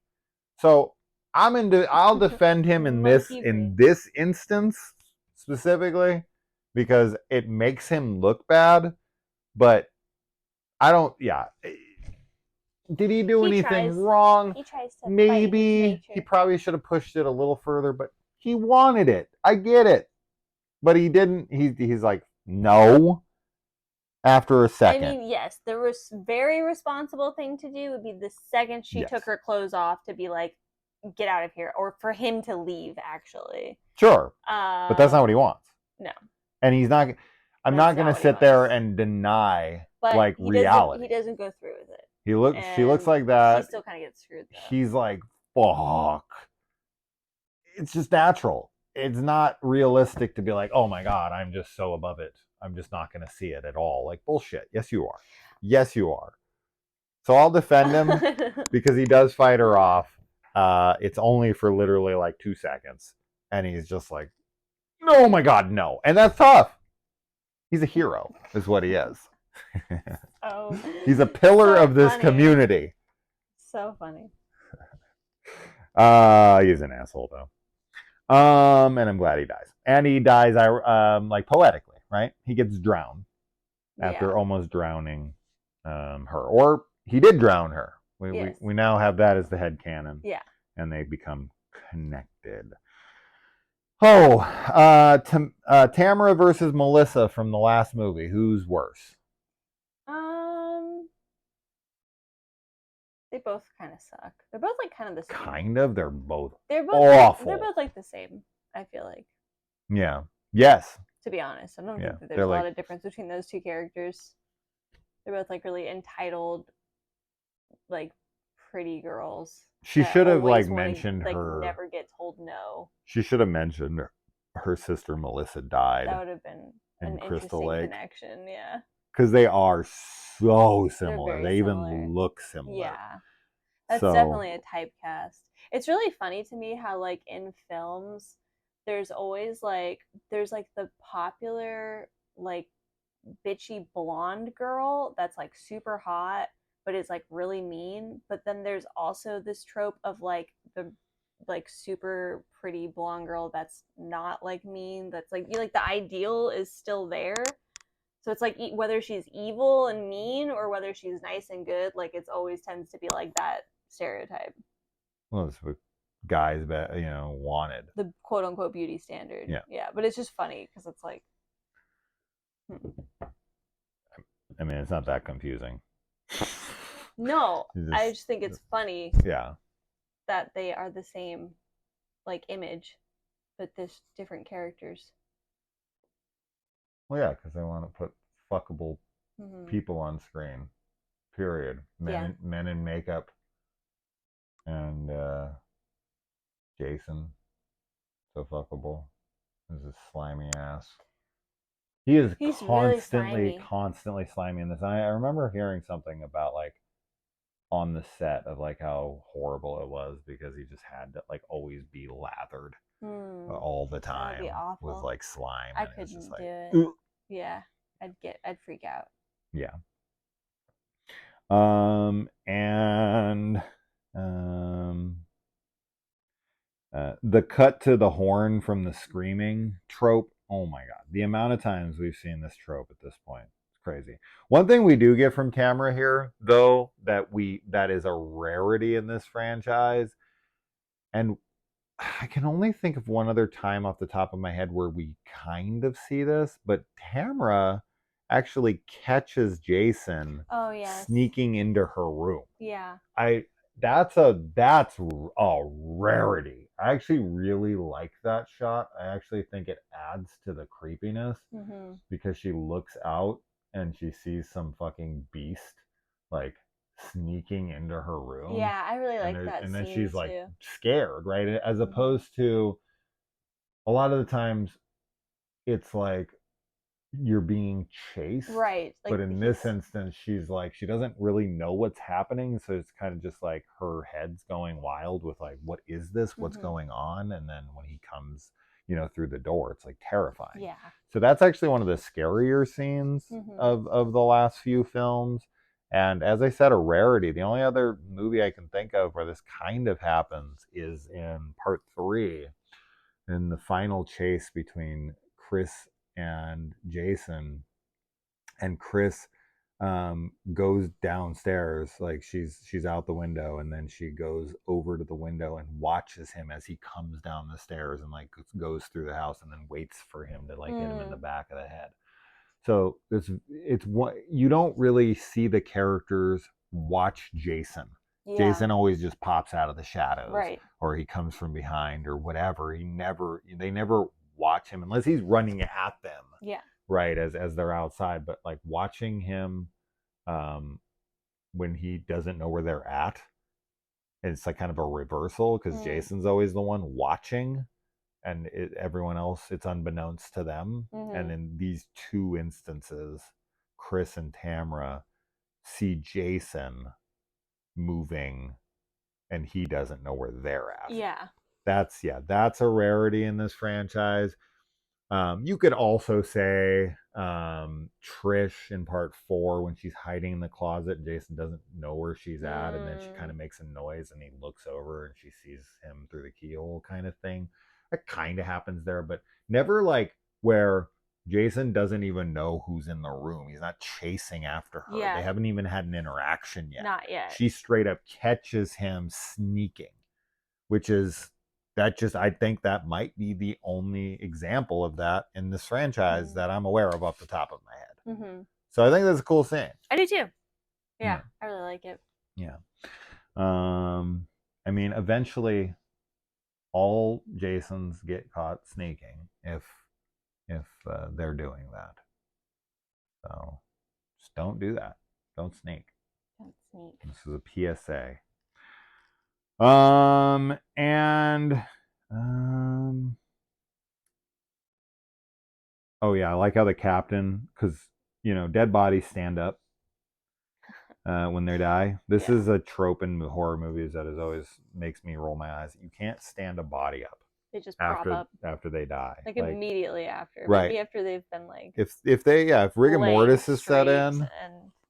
So I'll defend him in this instance specifically because it makes him look bad. But I don't, Did he do anything wrong? He tries to maybe he probably should have pushed it a little further, but he wanted it. I get it. But he didn't. He's like, no. After a second. I mean, yes, the very responsible thing to do would be the second she took her clothes off to be like, get out of here. Or for him to leave, actually. Sure. But that's not what he wants. No. And he's not... I'm not going to sit there and deny like reality. He doesn't go through with it. She looks like that. She still kind of gets screwed though. He's like, fuck. It's just natural. It's not realistic to be like, oh my God, I'm just so above it. I'm just not going to see it at all. Like, bullshit. Yes, you are. Yes, you are. So I'll defend him because he does fight her off. It's only for literally like 2 seconds. And he's just like, oh my God, no. And that's tough. He's a hero, is what he is. Oh, he's a pillar of this community. So funny. He's an asshole though. And I'm glad he dies. And he dies like poetically, right? He gets drowned after almost drowning her. Or he did drown her. We now have that as the headcanon. Yeah. And they become connected. Oh, Tamara versus Melissa from the last movie. Who's worse? They both kind of suck. They're both like kind of the same. Kind of. They're both They're both awful. they're both like the same. I feel like. Yeah. Yes. To be honest, I don't Yeah, think that there's they're a like- lot of difference between those two characters. They're both like really entitled, like pretty girls. She that should have always like wanna, mentioned like, her. never get told no. She should have mentioned her sister Melissa died That would have been in an Crystal interesting Lake. connection. Yeah. Because they are so They're similar. very They similar. even look similar. Yeah. That's So- definitely a typecast. It's really funny to me how like in films there's always like there's like the popular like bitchy blonde girl that's like super hot but is like really mean, but then there's also this trope of like the like super pretty blonde girl that's not like mean, that's like you like the ideal is still there. So it's like whether she's evil and mean or whether she's nice and good, like it's always tends to be like that stereotype. Well, it's what guys, wanted. The quote unquote beauty standard. Yeah. Yeah. But it's just funny because it's like, I mean, it's not that confusing. no, You I just think it's funny Yeah. that they are the same like image, but this different characters. Well, yeah, because they want to put fuckable Mhm. people on screen. Period. Men in makeup. And Jason, so fuckable. This is slimy ass. He's really constantly slimy in this. I remember hearing something about like on the set of like how horrible it was because he just had to like always be lathered all the time. That would be awful. With like slime. I and couldn't just do like, it. ugh. Yeah, I'd freak out. Yeah. And the cut to the horn from the screaming trope. Oh my god, the amount of times we've seen this trope at this point, it's crazy. One thing we do get from camera here, though, that is a rarity in this franchise, and I can only think of one other time off the top of my head where we kind of see this, but Tamara actually catches Jason sneaking into her room. Yeah. That's a rarity. I actually really like that shot. I actually think it adds to the creepiness because she looks out and she sees some fucking beast like sneaking into her room. Yeah, I really like that. And then scene she's too. like scared, right? As opposed to a lot of the times it's like you're being chased, right? Like, but in this instance she's like she doesn't really know what's happening, so it's kind of just like her head's going wild with like what is this, what's going on, and then when he comes through the door, it's like terrifying. Yeah. So that's actually one of the scarier scenes of the last few films, and as I said, a rarity. The only other movie I can think of where this kind of happens is in part 3, in the final chase between Chris and Jason, and Chris goes downstairs, like she's out the window, and then she goes over to the window and watches him as he comes down the stairs and like goes through the house, and then waits for him to like hit him in the back of the head. So it's what you don't really see the characters watch Jason. Yeah. Jason always just pops out of the shadows, right? Or he comes from behind or whatever. They never watch him unless he's running at them. Yeah. Right, as they're outside, but like watching him when he doesn't know where they're at, it's like kind of a reversal because Jason's always the one watching, and everyone else, it's unbeknownst to them. And in these two instances, Chris and Tamara see Jason moving, and he doesn't know where they're at. Yeah. That's a rarity in this franchise. You could also say Trish in part 4 when she's hiding in the closet, Jason doesn't know where she's at, and then she kind of makes a noise and he looks over and she sees him through the keyhole kind of thing. That kind of happens there, but never like where Jason doesn't even know who's in the room. He's not chasing after her. Yeah. They haven't even had an interaction yet. Not yet. She straight up catches him sneaking, which is I think that might be the only example of that in this franchise that I'm aware of off the top of my head. So I think that's a cool scene. I do too. Yeah. I really like it. Yeah. eventually all Jasons get caught sneaking if they're doing that. So just don't do that. Don't sneak. Don't sneak. This is a PSA. And oh yeah, I like how the captain, because dead bodies stand up when they die. This is a trope in horror movies that is always makes me roll my eyes. You can't stand a body up. They just prop up after they die, like immediately after, right? Maybe after they've been like if rigor mortis is set in,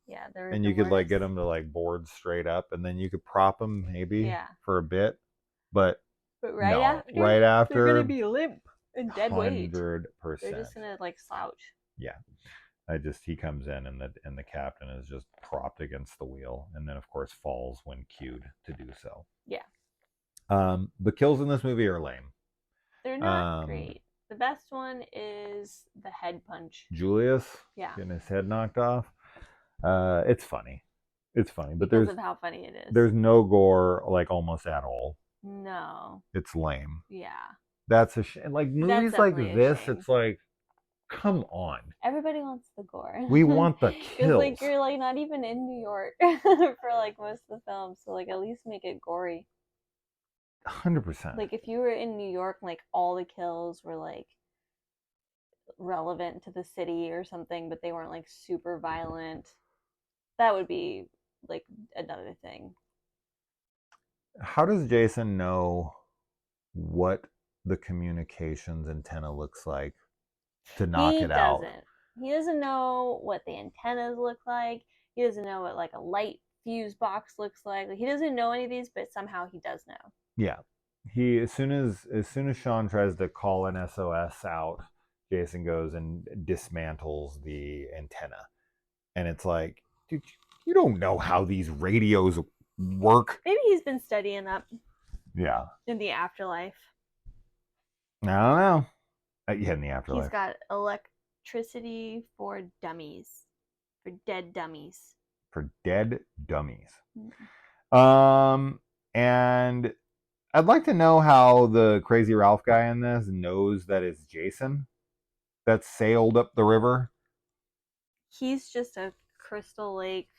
and you could like get them to like board straight up, and then you could prop them maybe for a bit, but right after they're gonna be limp and dead weight. 100%. They're just gonna like slouch. Yeah. He comes in and the captain is just propped against the wheel, and then of course falls when cued to do so. Yeah. The kills in this movie are lame. They're not great. The best one is the head punch. Julius getting his head knocked off. It's funny. But because of how funny it is. There's no gore like almost at all. No. It's lame. Yeah. That's a shame. Like movies like this, it's like, come on. Everybody wants the gore. We want the kills. Like you're like not even in New York for like most of the film, so like at least make it gory. 100%. Like if you were in New York, like all the kills were like relevant to the city or something, but they weren't like super violent. That would be like another thing. How does Jason know what the communications antenna looks like to knock it out? He doesn't know what the antennas look like. He doesn't know what like a light fuse box looks like. He doesn't know any of these, but somehow he does know. Yeah. He as soon as Sean tries to call an SOS out, Jason goes and dismantles the antenna. And it's like, dude, you don't know how these radios work. Maybe he's been studying up. Yeah. In the afterlife. I don't know. Yeah, in the afterlife. He's got electricity for dummies. For dead dummies. For dead dummies. Mm-hmm. And I'd like to know how the Crazy Ralph guy in this knows that it's Jason that sailed up the river. He's just a Crystal Lake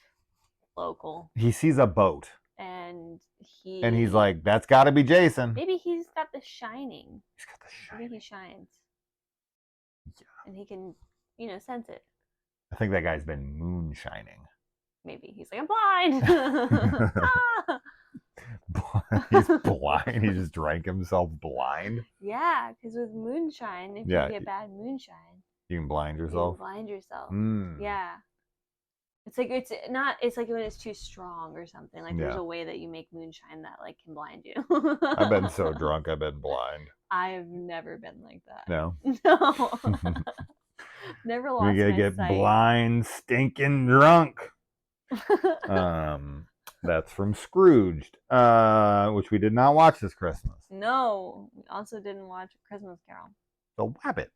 local. He sees a boat. And he's like, that's got to be Jason. Maybe he's got the shining. He's got the shining. Maybe he shines. Yeah. And he can, sense it. I think that guy's been moonshining. Maybe. He's like, I'm blind. He's blind. He just drank himself blind. Yeah, because with moonshine, if you get bad moonshine, you can blind yourself. You can blind yourself. Mm. Yeah. It's like it's like when it's too strong or something. Like there's a way that you make moonshine that like can blind you. I've been so drunk I've been blind. I've never been like that. No. Never lost my sight. You're gonna get blind, stinking drunk. That's from Scrooged, which we did not watch this Christmas. No, we also didn't watch Christmas Carol. The Wabbit.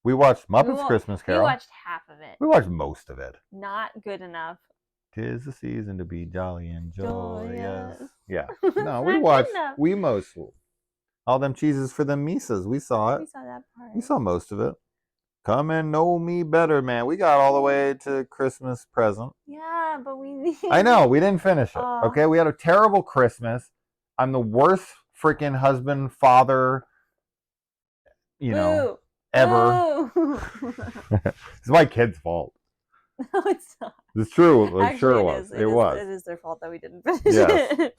We watched Muppets Christmas Carol. We watched half of it. We watched most of it. Not good enough. 'Tis the season to be jolly and joyous. Yeah. No, we most all them cheeses for them Misas. We saw it. We saw that part. We saw most of it. Come and know me better, man. We got all the way to Christmas present. Yeah, but we I know, we didn't finish it. Okay, we had a terrible Christmas. I'm the worst freaking husband, father, Boo. ever. It's my kid's fault. No, it's not. It's true. I'm Actually, sure it was. It was. It is their fault that we didn't finish it.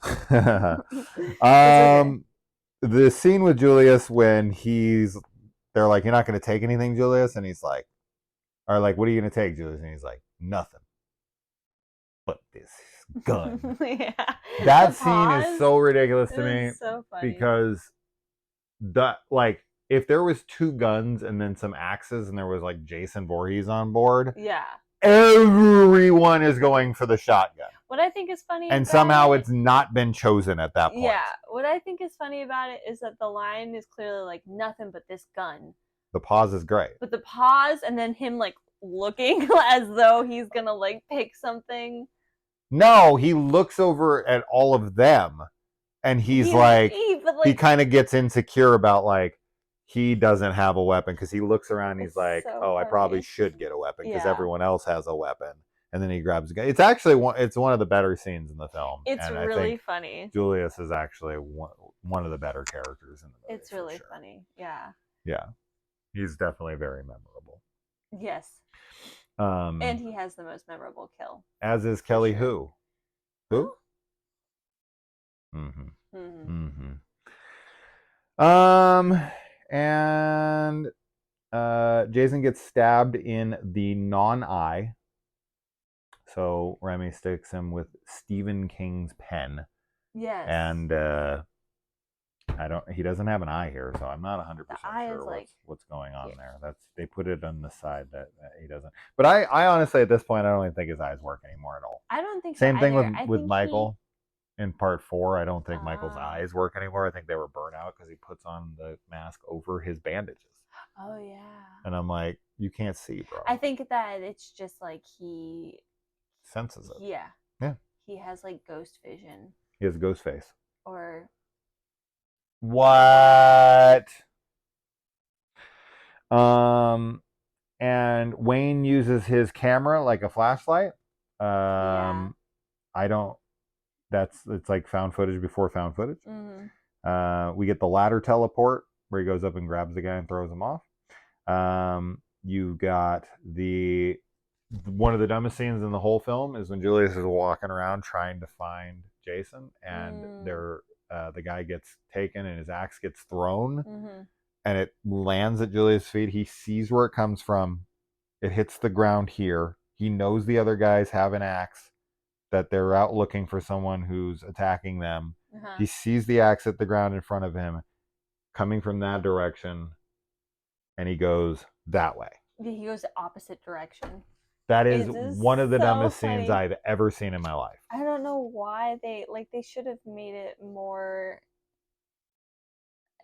The scene with Julius when they're like, you're not going to take anything, Julius? And he's like, or like, what are you going to take, Julius? And he's like, nothing but this gun. Yeah. That scene is so ridiculous to me. So funny. Because if there was two guns and then some axes and there was like Jason Voorhees on board, everyone is going for the shotgun. What I think is funny and somehow it's not been chosen at that point. Yeah. What I think is funny about it is that the line is clearly like nothing but this gun. The pause is great. But the pause and then him like looking as though he's gonna like pick something. No, he looks over at all of them and he's He's like, but he like kind of gets insecure about like he doesn't have a weapon because he looks around and he's it's like, so oh, I probably funny. should get a weapon because Yeah. everyone else has a weapon. And then he grabs a gun. It's actually it's one of the better scenes in the film, It's and I really think funny. Julius is actually one of the better characters in the movie It's for really sure. funny. Yeah. Yeah, he's definitely very memorable. Yes. And Um, he has the most memorable kill. as is For Kelly sure. Who. Who? Who? Mm-hmm. Mm-hmm. Mm-hmm. And Jason gets stabbed in the non-eye. So Remy sticks him with Stephen King's pen, Yes. and I don't. He doesn't have an eye here, so I'm not 100% eye is sure like what's going on here. there. That's they put it on the side that he doesn't. But I honestly at this point I don't even think his eyes work anymore at all. I don't think so Same thing either. I with think Michael in part 4. I don't think Michael's Ah. eyes work anymore. I think they were burnt out because he puts on the mask over his bandages. Oh yeah. And I'm like, you can't see, bro. I think that it's just like he Senses it. yeah. Yeah. He has like ghost vision. He has a ghost face. Or What? Um, and Wayne uses his camera like a flashlight. yeah. I don't. It's like found footage before found footage. Mm-hmm. We get the ladder teleport where he goes up and grabs the guy and throws him off. You've got the one of the dumbest scenes in the whole film is when Julius is walking around trying to find Jason, and the guy gets taken and his axe gets thrown, Mm-hmm. and it lands at Julius' feet. He sees where it comes from. It hits the ground here. He knows the other guys have an axe, that they're out looking for someone who's attacking them. Uh-huh. He sees the axe at the ground in front of him coming from that direction, and he goes that way. Yeah, he goes the opposite direction. That is one of the so dumbest funny. scenes I've ever seen in my life. I don't know why they should have made it more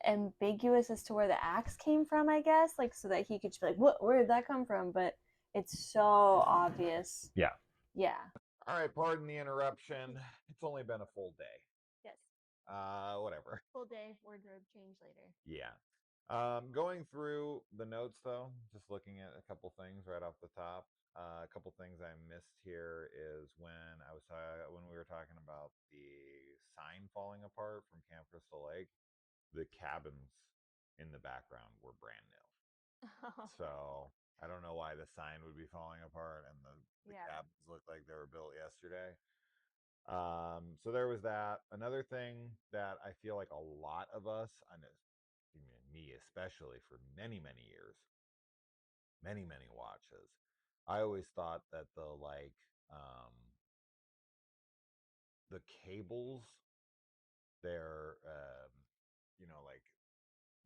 ambiguous as to where the axe came from, I guess, like so that he could just be like, "What? Where did that come from?" But it's so obvious. Yeah. Yeah. All right, pardon the interruption. It's only been a full day. Yes. Whatever. Full day, wardrobe change later. Yeah. Going through the notes though, just looking at a couple things right off the top. A couple things I missed here is when we were talking about the sign falling apart from Camp Crystal Lake. The cabins in the background were brand new. So I don't know why the sign would be falling apart and the cabins look like they were built yesterday. So there was that. Another thing that I feel like a lot of us, and me especially, for many many years, many watches, I always thought that the cables, they're like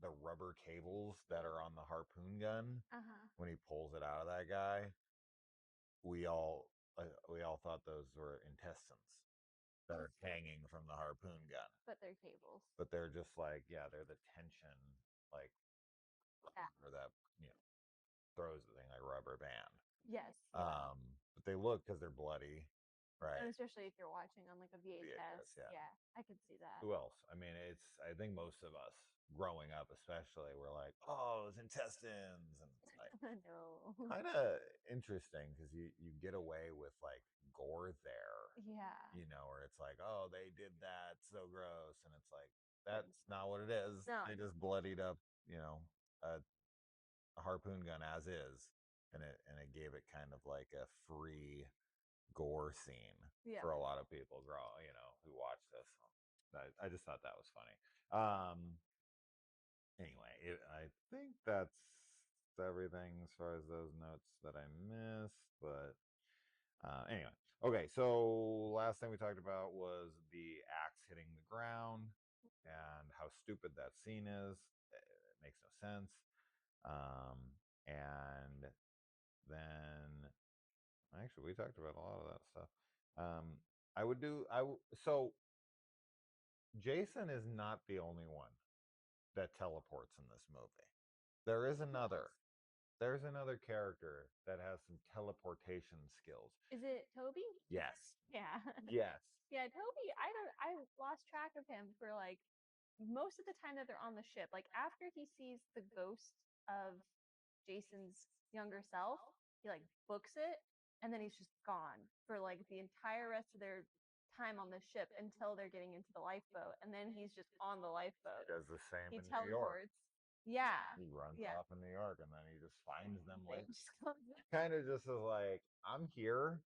the rubber cables that are on the harpoon gun, when he pulls it out of that guy, we all we all thought those were intestines that are hanging from the harpoon gun. But they're cables. But they're just like, yeah, they're the tension, like, or that throws the thing like a rubber band. Yes. But they look, because they're bloody, right? And especially if you're watching on like a VHS. Yeah. I could see that. Who else? I mean, I think most of us growing up, especially, were like, "Oh, those intestines," and it's like no. kind of interesting because you get away with like gore there, Yeah. where it's like, "Oh, they did that, so gross," and it's like that's not what it is. No. They just bloodied up, a harpoon gun as is, and it gave it kind of like a free gore scene for a lot of people who watch this. I just thought that was funny. Anyway, I think that's everything as far as those notes that I missed. But anyway, okay. So last thing we talked about was the axe hitting the ground and how stupid that scene is. It makes no sense. And then actually we talked about a lot of that stuff. I would do I w- so Jason is not the only one that teleports in this movie. There is another. There's another character that has some teleportation skills. Is it Toby? Yes. Yeah. Yes. Yeah, Toby, I lost track of him for like most of the time that they're on the ship. Like after he sees the ghost of Jason's younger self, he like books it and then he's just gone for like the entire rest of their time on the ship until they're getting into the lifeboat. And then he's just on the lifeboat. He does the same He in New York. teleports. Yeah. He runs Yeah. off in New York and then he just finds them They later. just comes Kind of just is like, I'm here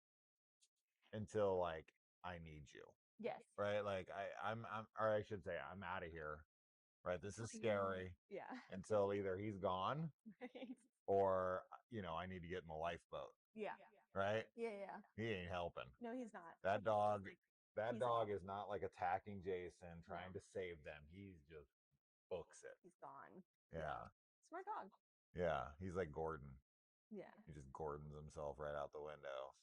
until like I need you. Yes. Right? Like I'm or I should say I'm out of here. Right? This is scary Yeah. until either he's gone Right. or I need to get in the lifeboat. Yeah. Right? Yeah. Yeah. He ain't helping. No, he's not. That dog that He's dog off. is not like attacking Jason, trying No. to save them. He's just books it. He's gone. Yeah. Smart dog. Yeah. He's like Gordon. Yeah. He just Gordons himself right out the window.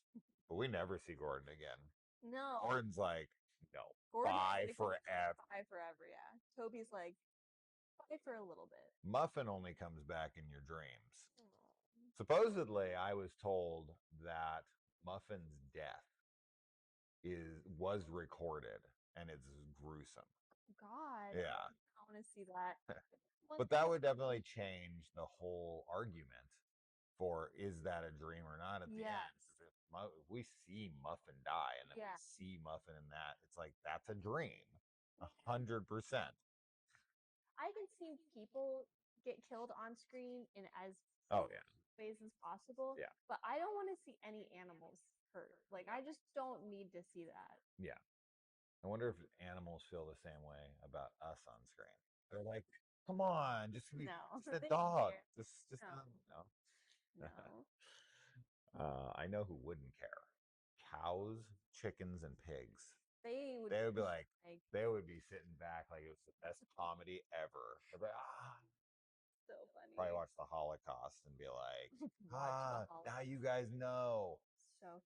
But we never see Gordon again. No. Gordon's like, no, Gordon's bye like, forever. bye forever, yeah. Toby's like, bye for a little bit. Muffin only comes back in your dreams. Aw. Supposedly, I was told that Muffin's death was recorded and it's gruesome. God. Yeah. I want to see that. But that would definitely change the whole argument for is that a dream or not at the end. Yes. If we see Muffin die and then Yeah. we see Muffin in that, it's like that's a dream. 100%. I can see people get killed on screen in as Oh yeah. ways as possible. Yeah. But I don't want to see any animals hurt. Like I just don't need to see that. Yeah. I wonder if animals feel the same way about us on screen. They're like, come on, just be No. just a They dog. care. Just No. no. No. I know who wouldn't care. Cows, chickens, and pigs. They would They would be like, like they would be sitting back like it was the best comedy ever. They'd be like, so funny. probably watch the Holocaust and be like, Watch the now you guys know. So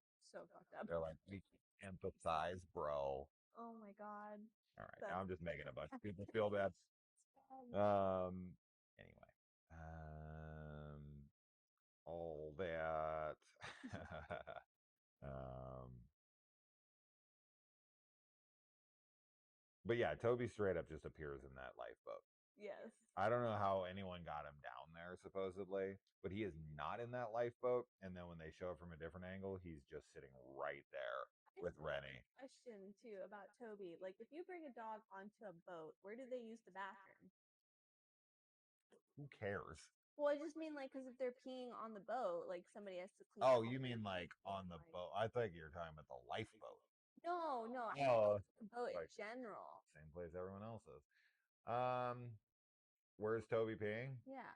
fucked up. They're like, we can empathize, bro. Oh my god. All right, That's now I'm just making a bunch of people feel bad. bad. Anyway, all that. um, but yeah, Toby straight up just appears in that lifeboat. Yes. I don't know how anyone got him down there, supposedly, but he is not in that lifeboat. And then when they show it from a different angle, he's just sitting right there with Rennie. Question too about Toby. Like, if you bring a dog onto a boat, where do they use the bathroom? Who cares? Well, I just mean like, because if they're peeing on the boat, like somebody has to clean. Oh, up you mean like on the boat? I thought you were talking about the lifeboat. No, no. I Oh, mean the boat in like general. same place everyone else is. Where's Toby peeing? Yeah.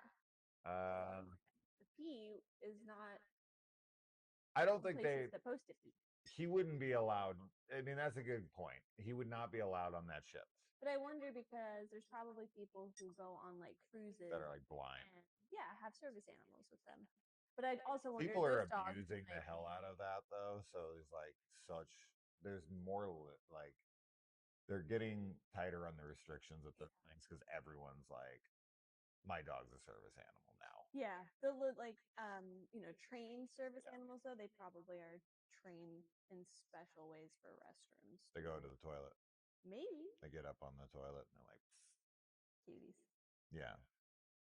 Um, The pee is not I don't the think place it's supposed to be. he wouldn't be allowed. I mean, that's a good point. He would not be allowed on that ship But I wonder because there's probably people who go on like cruises that are like blind. and yeah, have service animals with them. But I'd also wonder People are those dogs abusing the like, hell out of that though. So there's more like they're getting tighter on the restrictions at the things because everyone's like, my dog's a service animal now. yeah, like trained service animals though, they probably are trained in special ways for restrooms. They go to the toilet. Maybe. They get up on the toilet and they're like, psst. Cuties. Yeah.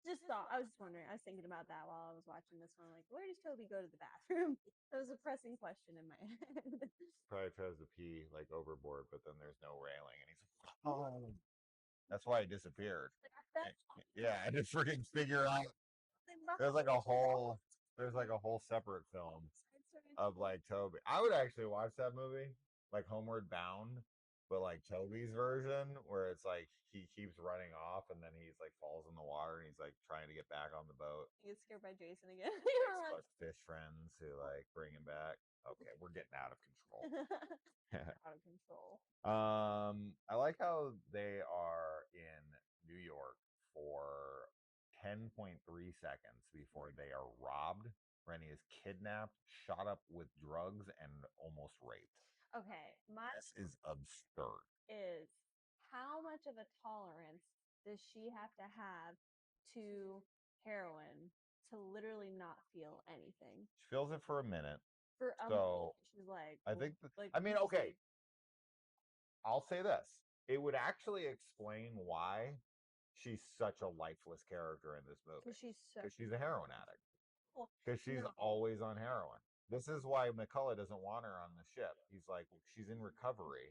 I was just wondering, I was thinking about that while I was watching this one. Like, where does Toby go to the bathroom? That was a pressing question in my head. Probably tries to pee like overboard, but then there's no railing and he's like, oh. That's why he disappeared. Yeah, I just freaking figure out there's like a whole separate film of like Toby. I would actually watch that movie, like Homeward Bound, but like Toby's version, where it's like he keeps running off and then he's like falls in the water and he's like trying to get back on the boat. He gets scared by Jason again. Like fish friends who like bring him back. Okay, we're getting out of control. Out of control. I like how they are in New York for 10.3 seconds before they are robbed. Rennie is kidnapped, shot up with drugs, and almost raped. Okay, my This is absurd. is how much of a tolerance does she have to have to heroin to literally not feel anything. She feels it for a minute. For a So minute, she's like, I think, like, I mean, okay, I'll say this. It would actually explain why she's such a lifeless character in this movie. because Because she's a heroin addict. well, Because she's no. always on heroin. This is why McCullough doesn't want her on the ship. He's like, she's in recovery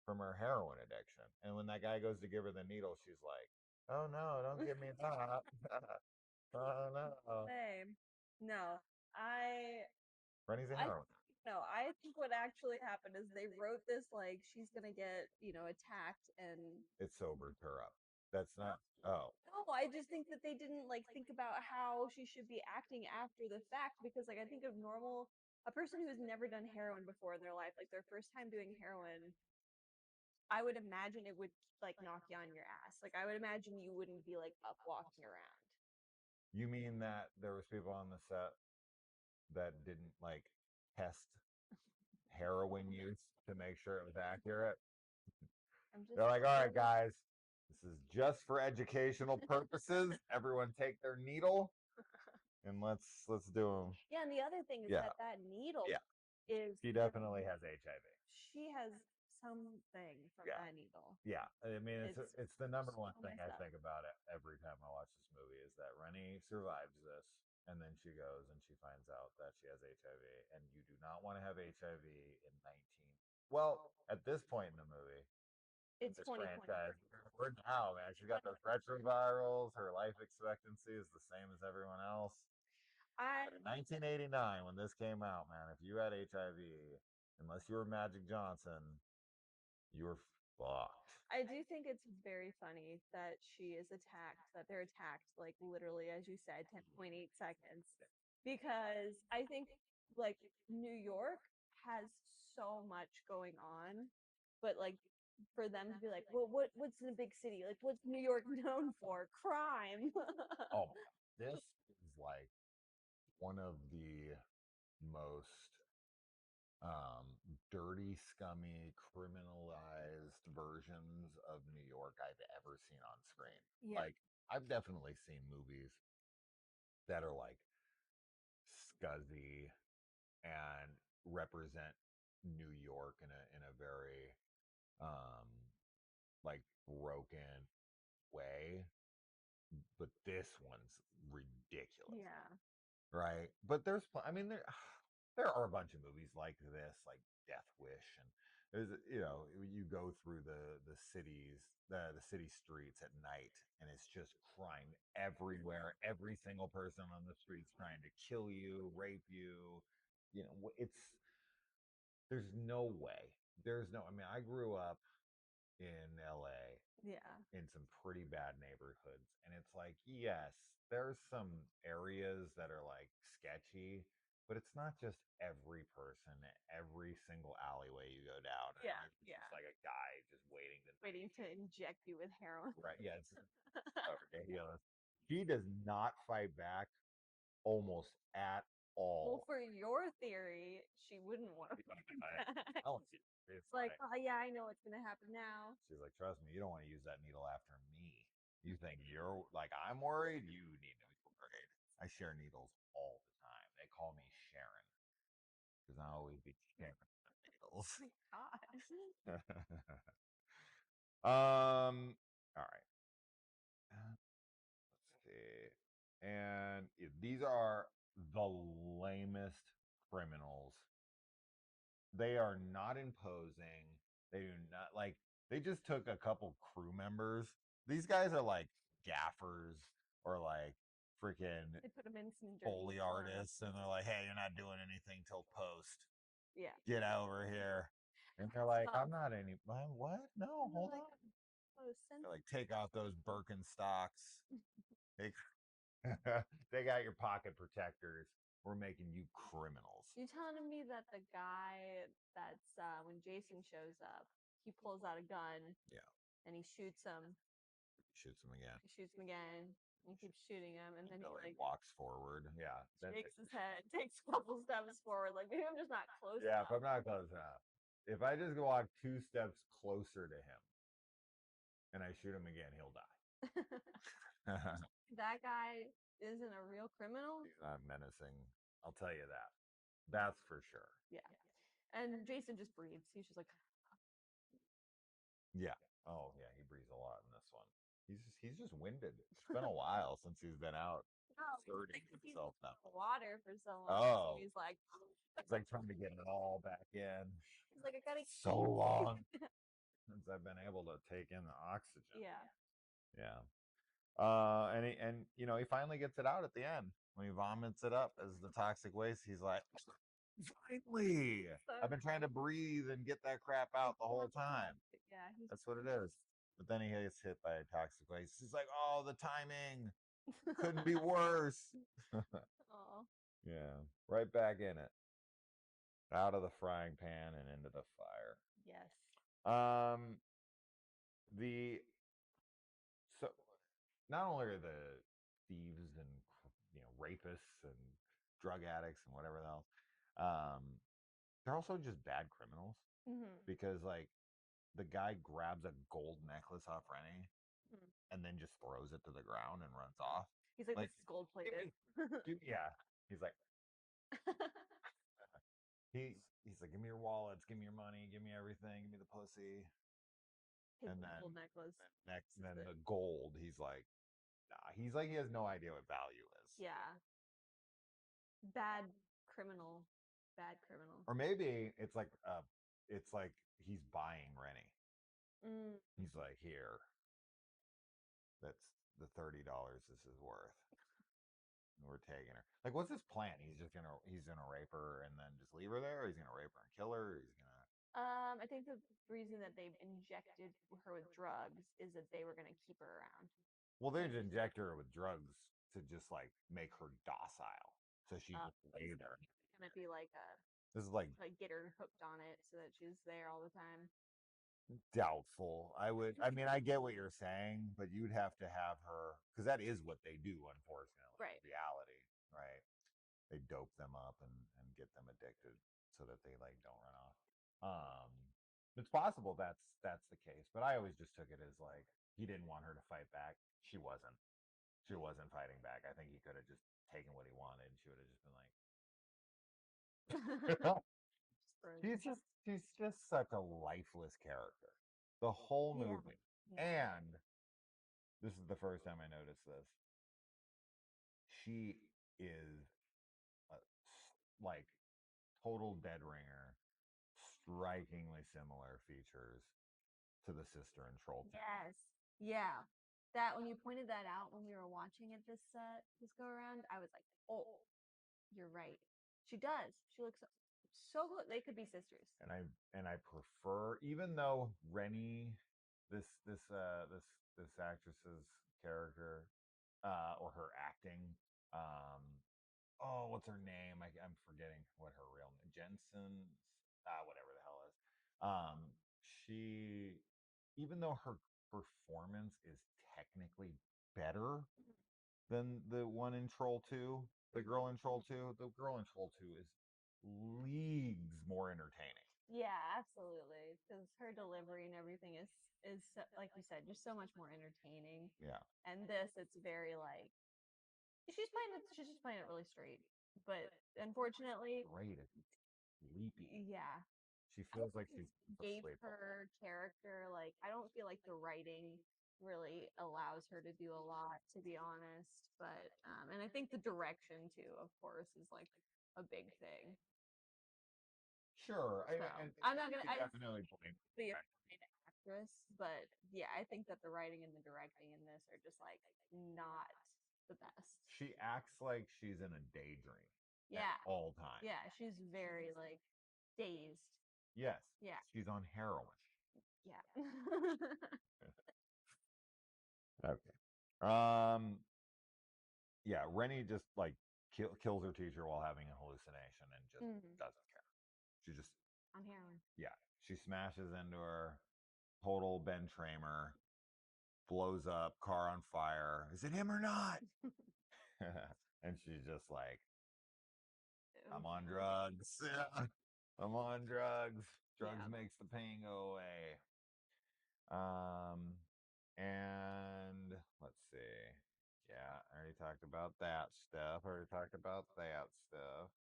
from her heroin addiction. And when that guy goes to give her the needle, she's like, oh no, don't give me that. Oh no. Same. No, I Rennie's a I heroin. no, I think what actually happened is they wrote this like she's gonna get, attacked and It sobered her up. That's not, oh, no, I just think that they didn't like think about how she should be acting after the fact because like I think a person who has never done heroin before in their life, like their first time doing heroin, I would imagine it would like knock you on your ass. Like I would imagine you wouldn't be like up walking around. you mean that there was people on the set that didn't like test heroin use to make sure it was accurate? I'm just They're like, all right, guys, this is just for educational purposes. Everyone take their needle and let's do them. Yeah, and the other thing is Yeah, that needle yeah. is She definitely has HIV. she has something from Yeah. that needle. Yeah, I mean, it's the number one so thing messed I up. think about it every time I watch this movie is that Rennie survives this, and then she goes and she finds out that she has HIV, and you do not want to have HIV in 19. Well, at this point in the movie, It's this 2020. franchise, we're now, man. She's got those retrovirals. Her life expectancy is the same as everyone else. I But in 1989, when this came out, man, if you had HIV, unless you were Magic Johnson, you were fucked. I do think it's very funny that she is attacked, that they're attacked like literally, as you said, 10.8 seconds. Because I think like New York has so much going on, but like for them to be like, well, what's in a big city? Like what's New York known for? Crime. Oh, this is like one of the most dirty, scummy, criminalized versions of New York I've ever seen on screen. Yeah. Like, I've definitely seen movies that are like scuzzy and represent New York in a very um like broken way, but this one's ridiculous. Yeah. Right. But there's, I mean, there are a bunch of movies like this, like Death Wish, and there's, you go through the cities, the city streets at night, and it's just crime everywhere. Every single person on the streets trying to kill you, rape you. It's there's no way. There's no. I mean, I grew up in LA Yeah. in some pretty bad neighborhoods. And it's like, yes, there's some areas that are like sketchy, but it's not just every person, every single alleyway you go down. Yeah. It's just like a guy just Waiting to inject you with heroin. right. Yeah, it's so ridiculous. He does not fight back almost at Well, all. for your theory, she wouldn't want to fight back. It's Like, like, oh yeah, I know what's gonna happen now. she's like, trust me, you don't want to use that needle after me. You think you're like, I'm worried? You need to be worried. I share needles all the time. They call me Sharon because I always be sharing needles. Oh my gosh. All right. Let's see. And these are the lamest criminals. They are not imposing. They do not like. They just took a couple crew members. These guys are like gaffers or like freaking They put them in some dirty Foley artists, and they're like, "Hey, you're not doing anything till post. Yeah. Get over here." And they're like, "I'm not any. What? No, hold on." Oh, They're like, "Take off those Birkenstocks. Take, take out your pocket protectors. We're making you criminals." you telling me that the guy that's when Jason shows up, he pulls out a gun Yeah, and he shoots him. shoots them again. He shoots him again. And he keeps shooting him, and then he Billy like walks forward. Yeah, shakes his head, takes a couple steps forward. Like maybe I'm just not close yeah. If enough. I'm not close enough, if I just walk 2 steps closer to him and I shoot him again, he'll die. That guy isn't a real criminal. He's not menacing. I'll tell you that. That's for sure. Yeah. And Jason just breathes. He's just like, Yeah. Oh yeah, he breathes a lot in this one. He's just winded. It's been a while since he's been out no, asserting he's himself now. water for so long. So Oh, he's like, it's like trying to get it all back in. he's like, I gotta. So long since I've been able to take in the oxygen. Yeah. Yeah. And he finally gets it out at the end when he vomits it up as the toxic waste. He's like, finally, I've been trying to breathe and get that crap out the whole time. Yeah. That's what it is. But then he gets hit by a toxic waste. He's like, oh, the timing couldn't be worse. Oh. Yeah, right back in it, out of the frying pan and into the fire. Yes. Um, the so not only are the thieves and rapists and drug addicts and whatever else, um, they're also just bad criminals Mm-hmm. because like the guy grabs a gold necklace off Rennie Mm-hmm. and then just throws it to the ground and runs off. He's like, Like, this is gold give plated. yeah. He's like, he's like, give me your wallets, give me your money, give me everything, give me the pussy. His And gold then necklace. next, then the gold. He's like, nah. He's like, he has no idea what value is. Yeah. Bad criminal. Bad criminal. Or maybe it's like he's buying Rennie. Mm. He's like, here, that's the $30 this is worth. We're taking her. Like, what's his plan? He's gonna rape her and then just leave her there, or he's gonna rape her and kill her, or he's gonna I think the reason that they've injected her with drugs is that they were gonna keep her around. well, they just inject her with drugs to just like make her docile. So she just lay there. Gonna be like This is like get her hooked on it so that she's there all the time. doubtful. I mean, I get what you're saying, but you'd have to have her because that is what they do, unfortunately. Right. Reality, right? They dope them up and get them addicted so that they like don't run off. It's possible that's the case, but I always just took it as like he didn't want her to fight back. She wasn't. She wasn't fighting back. I think he could have just taken what he wanted, and she would have just been like, she's just such a lifeless character. The whole movie. Yeah. And this is the first time I noticed this. She is a, like total dead ringer, strikingly similar features to the sister in Troll. Yes. Yeah. That when you pointed that out when we were watching it this go around, I was like, oh, you're right. She does. She looks so good. They could be sisters. And I prefer, even though Rennie, this actress's character, or her acting, what's her name? I'm forgetting what her real name. Jensen, whatever the hell is. She, even though her performance is technically better than the one in Troll 2, the girl in Troll 2, the girl in Troll 2 is leagues more entertaining. Yeah, absolutely. Because her delivery and everything is like you said, just so much more entertaining. Yeah. And it's very like she's just playing it really straight. But unfortunately, Great. It's sleepy. yeah. She feels like she's Gave asleep. her character like I don't feel like the writing really allows her to do a lot, to be honest. But and I think the direction too, of course, is like a big thing. Sure. So I'm not gonna definitely blame be a actress, but yeah, I think that the writing and the directing in this are just like not the best. She acts like she's in a daydream. Yeah. At all times. Yeah, she's very like dazed. Yes. Yeah. She's on heroin. Yeah. Okay. Yeah, Rennie just like kills her teacher while having a hallucination and just doesn't care. She just On heroin. Yeah, she smashes into her, total Ben Tramer, blows up, car on fire. Is it him or not? And she's just like, I'm on drugs. I'm on drugs. Drugs makes the pain go away. And let's see. talked about that stuff. Already talked about that stuff.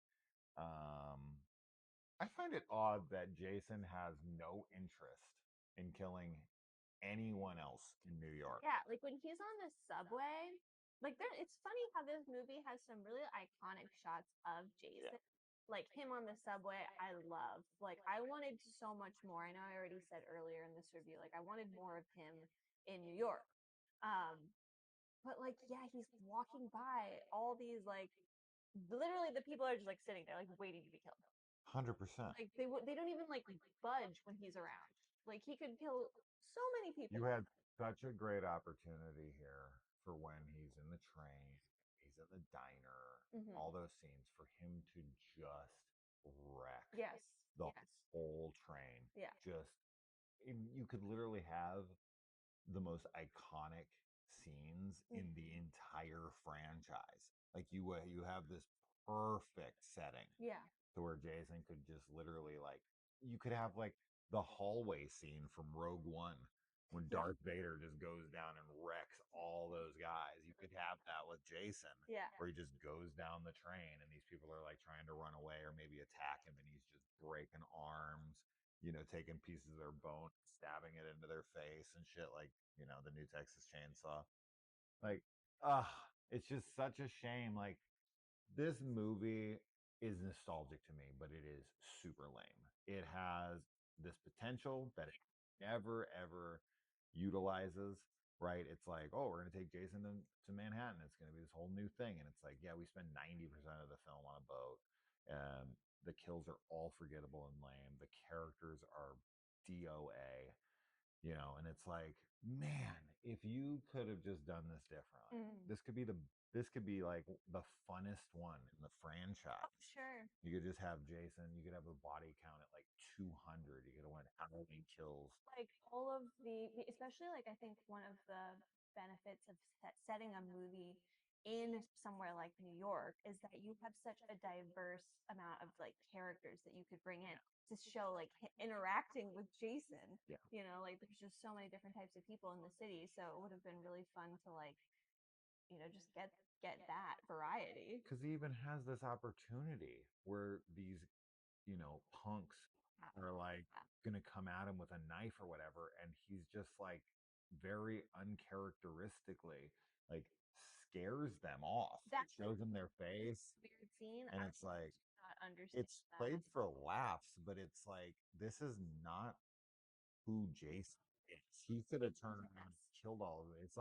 Um, I find it odd that Jason has no interest in killing anyone else in New York. Yeah, like when he's on the subway, like there it's funny how this movie has some really iconic shots of Yeah. Jason. Like him on the subway, I love. Like I wanted so much more. I know I already said earlier in this review, like I wanted more of him in New York. Um, but like yeah, he's walking by all these like literally the people are just like sitting there like waiting to be killed. 100%. Like they don't even like budge when he's around. Like he could kill so many You people. had such a great opportunity here for when he's in the train, he's in the diner, all Hmm. those scenes for him to just wreck Yes. the Yes. whole train. Yeah. Just, you could literally have the most iconic scenes in the entire franchise. Like you have this perfect setting Yeah. to where Jason could just literally like you could have like the hallway scene from Rogue One when Yeah. Darth Vader just goes down and wrecks all those guys. You could have that with Jason Yeah. where he just goes down the train and these people are like trying to run away or maybe attack him and he's just breaking arms, taking pieces of their bone, stabbing it into their face and shit like, the new Texas Chainsaw. Like, it's just such a shame. Like this movie is nostalgic to me, but it is super lame. It has this potential that it never ever utilizes, right? It's like, oh, we're going to take Jason to Manhattan. It's going to be this whole new thing. And it's like, yeah, we spend 90% of the film on a boat. The kills are all forgettable and lame. The characters are DOA, and it's like, man, if you could have just done this differently, Mm. this could be like the funnest one in the Oh, franchise. sure. You could just have Jason, you could have a body count at like 200. You could have went Halloween kills. Like all of especially like I think one of the benefits of setting a movie in somewhere like New York is that you have such a diverse amount of like characters that you could bring in to show like interacting with Jason. Yeah. Like there's just so many different types of people in the city, so it would have been really fun to like, just get that variety. Because he even has this opportunity where these, punks are like gonna come at him with a knife or whatever, and he's just like very uncharacteristically like scares them off. That's Shows them their face, weird scene. and I it's like do not understand it's that. played for laughs, but it's like this is not who Jason is. He could have turned around and Yes. killed all of it. It's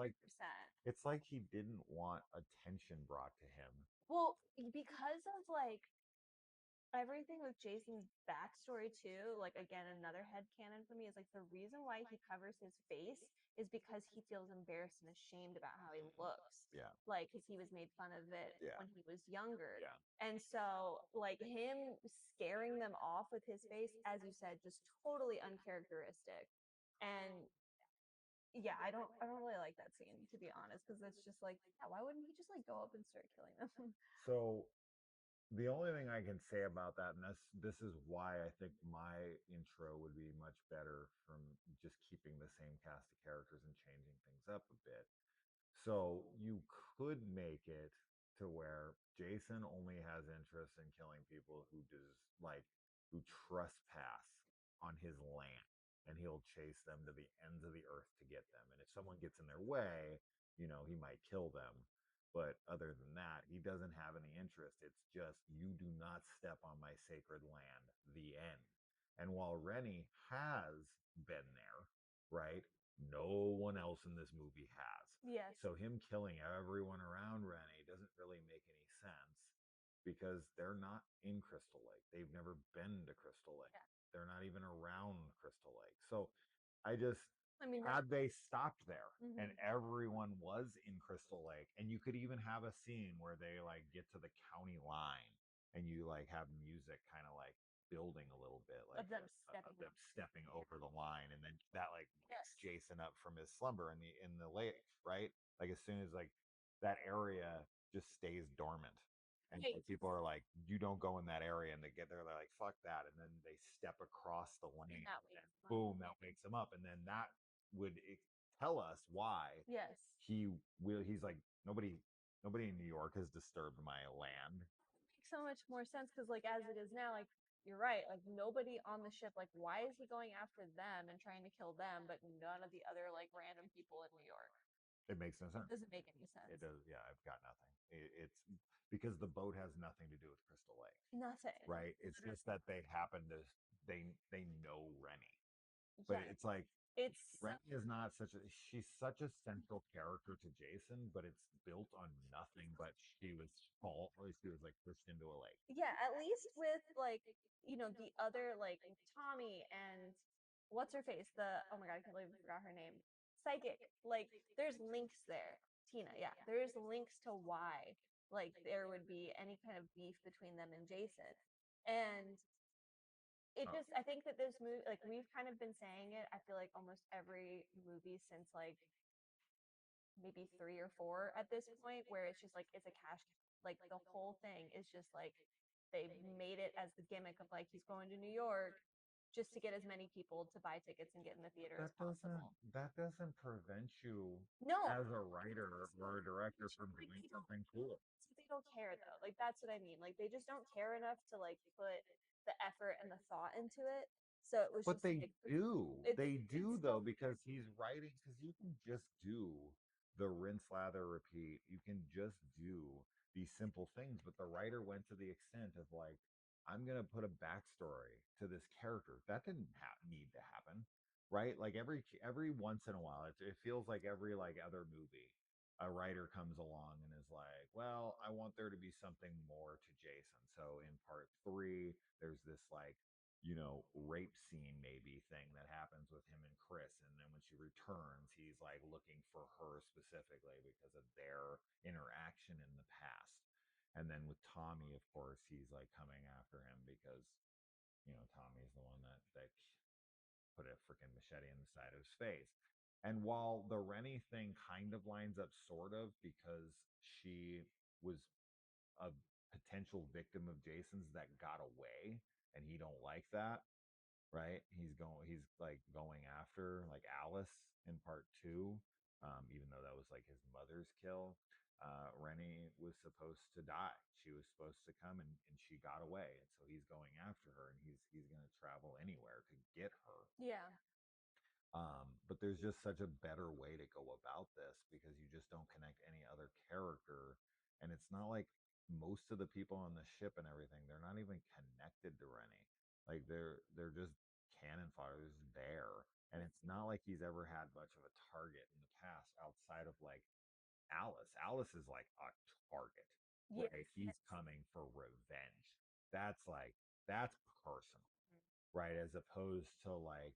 like he didn't want attention brought to him. Well, because of like everything with Jason's backstory too, like again, another headcanon for me is like the reason why he covers his face is because he feels embarrassed and ashamed about how he looks. Yeah. Like, because he was made fun of it Yeah. when he was younger. Yeah. And so, like, him scaring them off with his face, as you said, just totally uncharacteristic. And yeah, I don't really like that scene to be honest, because it's just like, yeah, why wouldn't he just like go up and start killing them? So the only thing I can say about that, and this is why I think my intro would be much better from just keeping the same cast of characters and changing things up a bit. So you could make it to where Jason only has interest in killing people who trespass on his land, and he'll chase them to the ends of the earth to get them. And if someone gets in their way, he might kill them. But other than that, he doesn't have any interest. It's just, you do not step on my sacred land, the end. And while Rennie has been there, right? No one else in this movie has. Yes. So him killing everyone around Rennie doesn't really make any sense because they're not in Crystal Lake. They've never been to Crystal Lake. Yeah. They're not even around Crystal Lake. So I just I mean, had they stopped there and mhm. everyone was in Crystal Lake, and you could even have a scene where they like get to the county line and you like have music kind of like building a little bit, like Of them of stepping them up. stepping over the line, and then that like wakes Yes. Jason up from his slumber in the lake, right? Like as soon as like that area just stays dormant. And like, people are like, you don't go in that area, and they get there, they're like, fuck that, and then they step across the lane, and boom, that wakes them up, and then that would tell us why Yes. he's like, nobody Nobody in New York has disturbed my land. Makes so much more sense because like as it is now, like you're right, like nobody on the ship, like why is he going after them and trying to kill them, but none of the other like random people in New York? It makes no sense. Doesn't make any It sense. does. Yeah, I've got nothing. It's because the boat has nothing to do with Crystal Lake, Nothing. right? It's just that they happen to they know Rennie, but Yeah. it's like It's Rennie is not such a she's such a central character to Jason, but it's built on nothing. But she was like pushed into a lake. yeah, at least with like, the other like Tommy and what's her face? The oh my god, I can't believe I forgot her name. Psychic. Like there's links there. Tina, yeah. There's links to why like there would be any kind of beef between them and Jason. And it Oh, just I think that this movie like we've kind of been saying it, I feel like almost every movie since like maybe three or four at this point, where it's just like it's a cash like the whole thing is just like they made it as the gimmick of like he's going to New York just to get as many people to buy tickets and get in the theater as possible. that doesn't prevent you No, as a writer or a director from like doing something cool. they don't care though. Like that's what I mean. Like they just don't care enough to like put the effort and the thought into it. So it was But just they like do. They it's do though, still because he's writing, because you can just do the rinse, lather, repeat. You can just do these simple things. But the writer went to the extent of like, I'm gonna put a backstory to this character. That didn't need to happen, right? Like every once in a while, it feels like every like other movie, a writer comes along and is like, well, I want there to be something more to Jason. So in part three, there's this like rape scene maybe thing that happens with him and Chris. And then when she returns, he's like looking for her specifically because of their interaction in the past. And then with Tommy, of course, he's like coming after him because, Tommy's the one that put a freaking machete in the side of his face. And while the Rennie thing kind of lines up sort of because she was a potential victim of Jason's that got away and he don't like that, right? He's like going after like Alice in part two, even though that was like his mother's kill. Rennie was supposed to die. She was supposed to come and she got away. And so he's going after her and he's gonna travel anywhere to get her. yeah. But there's just such a better way to go about this because you just don't connect any other character. And it's not like most of the people on the ship and everything, they're not even connected to Rennie. Like they're just cannon fodder, they're just there. And it's not like he's ever had much of a target in the past outside of like Alice. Alice is like a target, Yeah. right? He's coming for revenge. That's like that's personal, right? As opposed to like,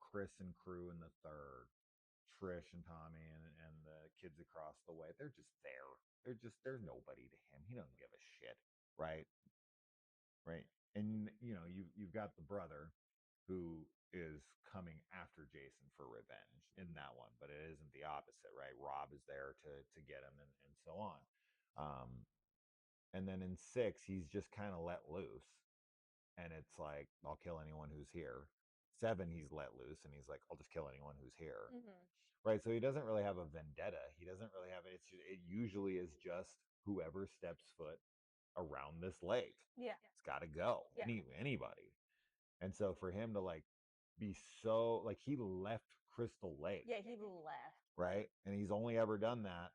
Chris and crew in the third, Trish and Tommy and the kids across the way. They're just there. There's nobody to him. He doesn't give a shit, right? Right. And you've got the brother who is coming after Jason for revenge in that one, but it isn't the opposite, right? Rob is there to get him and so on. Um, and then in six, he's just kind of let loose and it's like I'll kill anyone who's here. Seven, he's let loose, and he's like I'll just kill anyone who's here. Mm-hmm. Right. So he doesn't really have a vendetta. He doesn't really have it usually is just whoever steps foot around this lake. Yeah. It's got to go. Yeah. Anybody. And so for him to like be so like he left Crystal Lake, Yeah, he left. right? And he's only ever done that